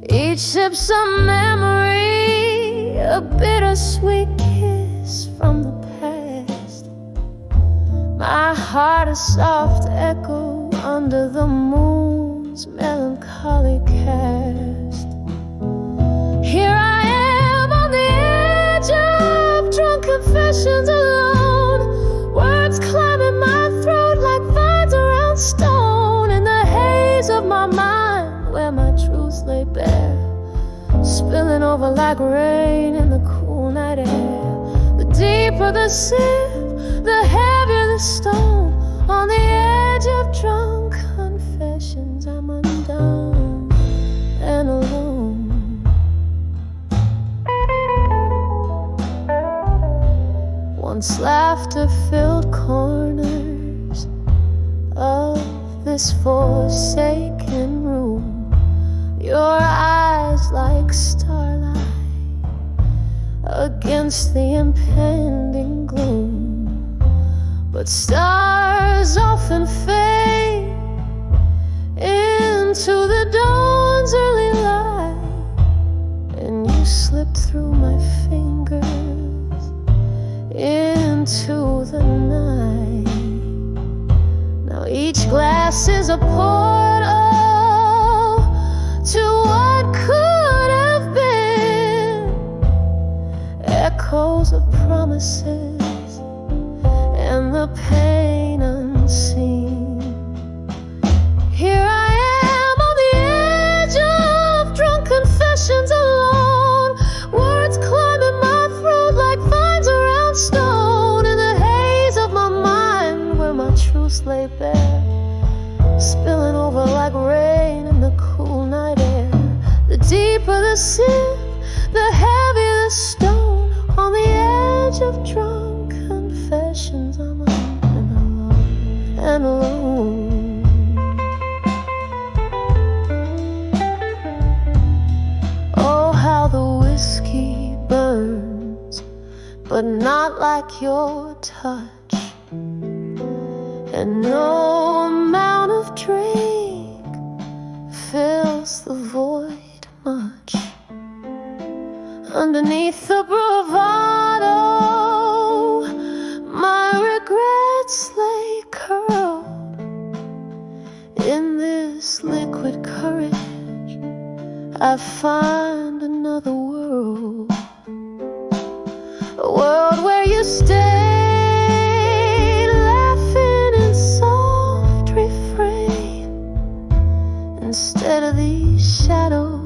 Each sip's a memory, a bittersweet kiss from the past. My heart a soft echo under the moon's melancholy cast. Here I am on the edge of drunk confessions alone. Words climbing my throat like vines around stone. In the haze of my mind where my truth lay bare, spilling over like rain in the cool night air. The deeper the sip, the heavier the stone. On the edge of drunk confessions, I'm undone and alone. Once laughter-filled corners of this forsaken room, your eyes like starlight against the impending gloom. But stars often fade into the dawn's early light, and you slip through my fingers into the night. Now each glass is a portal to what could have been. Echoes of promises and the pain unseen. Here I am on the edge of drunk confessions alone. Words climbing my throat like vines around stone. In the haze of my mind where my truth lay bare, spilling over like rain in the cool night air. The deeper the sip, the heavier the stone. On the edge of drunk confessions, I'm alone and alone. Oh, how the whiskey burns, but not like your touch. And no amount of drink fills the void much. Underneath the bravado, my regrets lay curled. In this liquid courage, I find another world. A world where you stay, laughing in soft refrain, instead of these shadows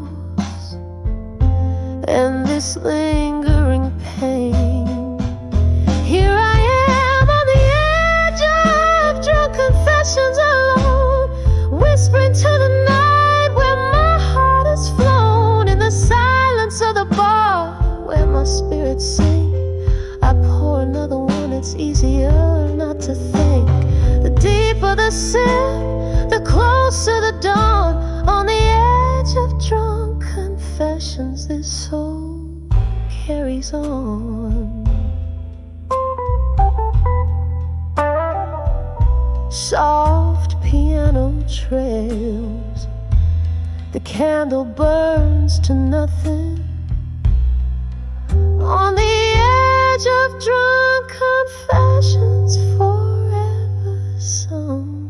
and this lingering pain. Here I am on the edge of drunk confessions alone, whispering to the night where my heart has flown. In the silence of the bar where my spirits sing, I pour another one, it's easier not to think. The deeper the sip, the closer the dawn. On the edge of drunk confessions, this soul carries on. Soft piano trails, the candle burns to nothing. On the edge of drunk confessions, forever something.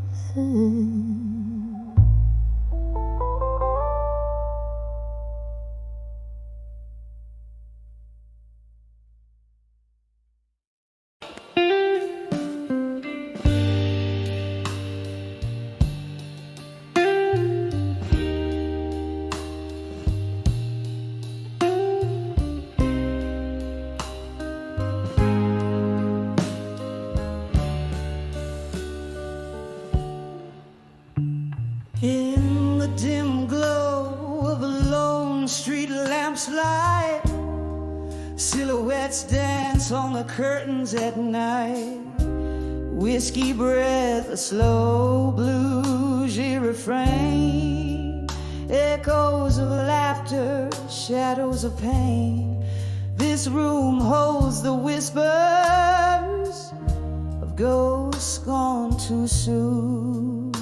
In the dim glow of a lone street lamp's light, silhouettes dance on the curtains at night. Whiskey breath, a slow bluesy refrain, echoes of laughter, shadows of pain. This room holds the whispers of ghosts gone too soon.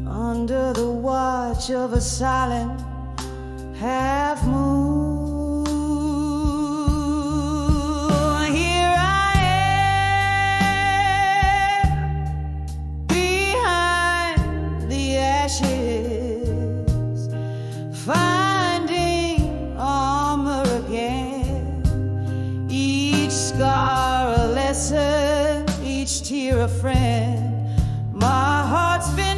Under the watch of a silent half moon, here I am behind the ashes, finding armor again. Each scar a lesson, each tear a friend. My heart's been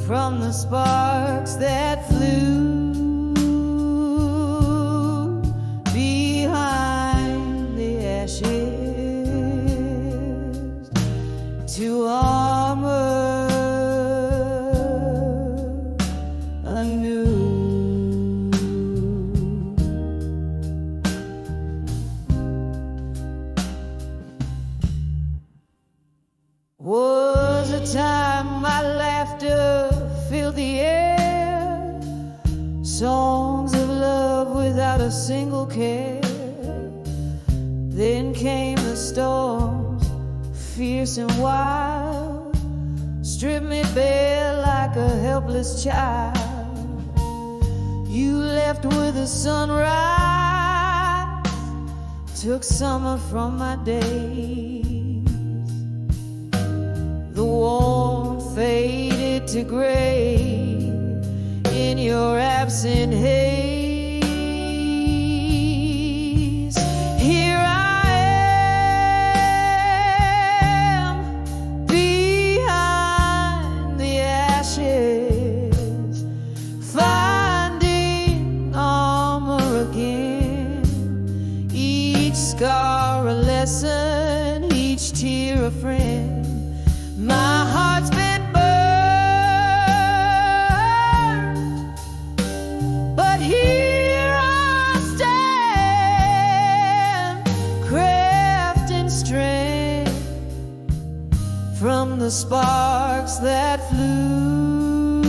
from the sparks that flew behind the ashes to armor anew. Was a time my laughter filled the air, songs of love without a single care. Then came the storms, fierce and wild, stripped me bare like a helpless child. You left with the sunrise, took summer from my days. The warmth faded to gray in your absent haze. Here I am behind the ashes, finding armor again. Each scar a lesson, each tear a friend. My heart's been burned, but here I stand, crafting strength from the sparks that flew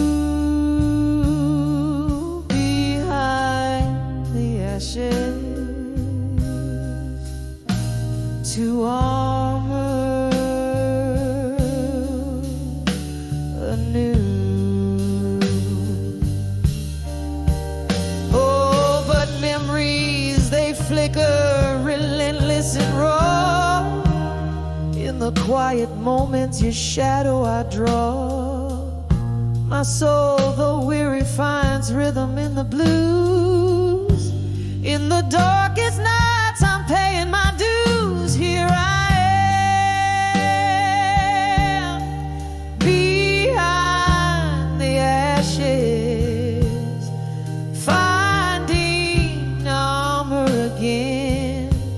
behind the ashes to armor anew. Oh, but memories, they flicker relentless and raw. In the quiet moments, your shadow I draw. My soul, though weary, finds rhythm in the blues. In the darkest nights, I'm paying my dues. Here I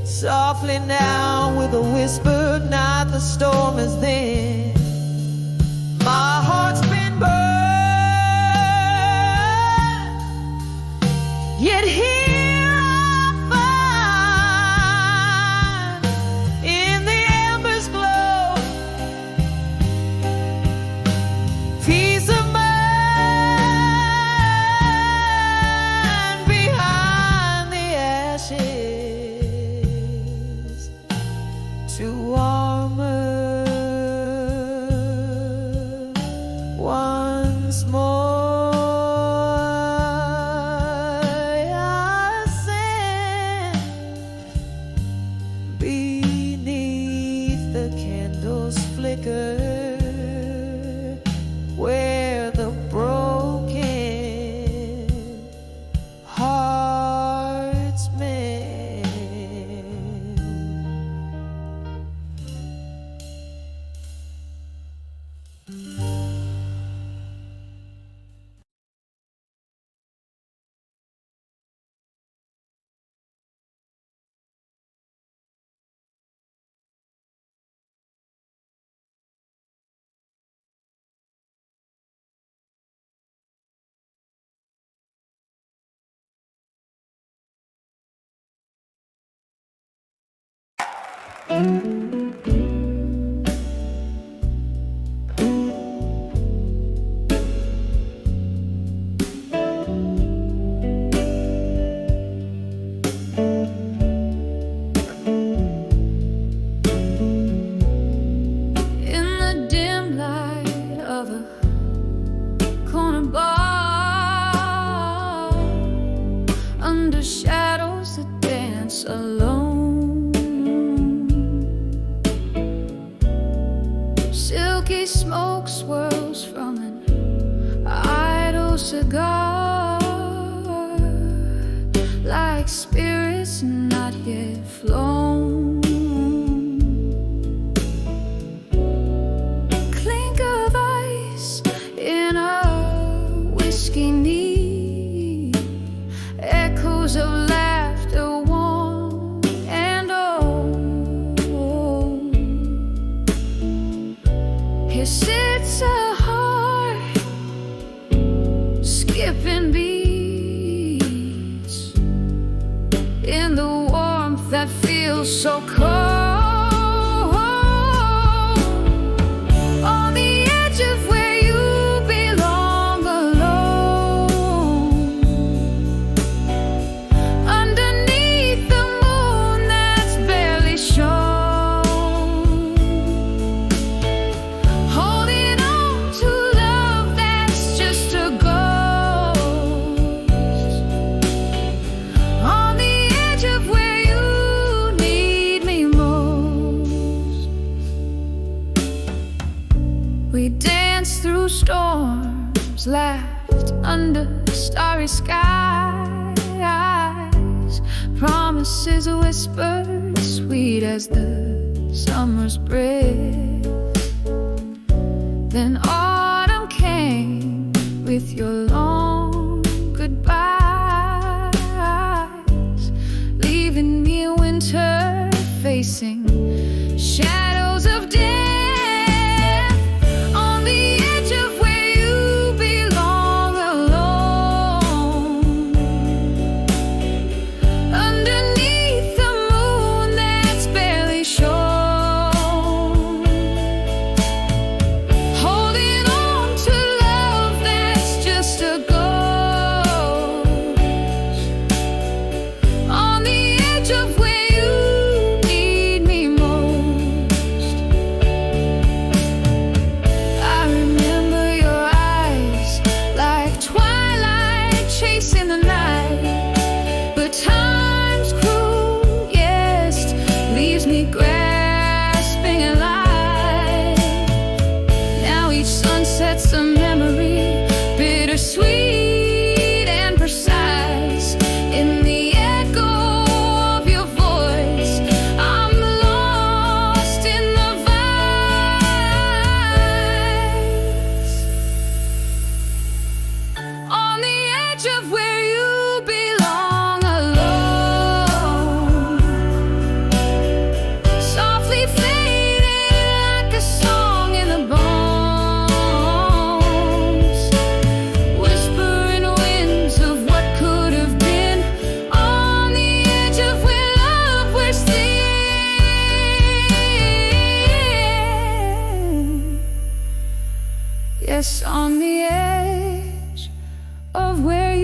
softly now with a whisper, not the storm is then. My heart's been burned, yet here I find in the embers glow peace of mind behind the ashes to armor once more. I stand beneath the candle's flicker, where the broken hearts mend. Shadows that dance alone, silky smoke swirls from an idle cigar, like spirits not yet flown. Clink of ice in a whiskey knee, echoes of laughter, one and old. Here sits a heart skipping beats in the warmth that feels so cold. On the edge of where you belong, alone, underneath the moon that's barely shown, holding on to love that's just a ghost. On the edge of where you need me most. We danced through storms, laughed under starry skies, promises whispered, sweet as the summer's breath. Then autumn came with your long goodbyes, leaving me winter facing shadows of death. On the edge of where you belong, alone, underneath the moon that's barely shown, holding on to love that's just a ghost. On the edge of where you need me most. I remember your eyes like twilight chasing the night, but time's cruel, yes, leaves me grasping at life. Now each sunset's a memory, bittersweet and precise. In the echo of your voice, I'm lost in the vibes. On the edge of where you belong, alone, softly fading like a song in the bones, whispering winds of what could have been. On the edge of where love was thin. Yes, on the edge of where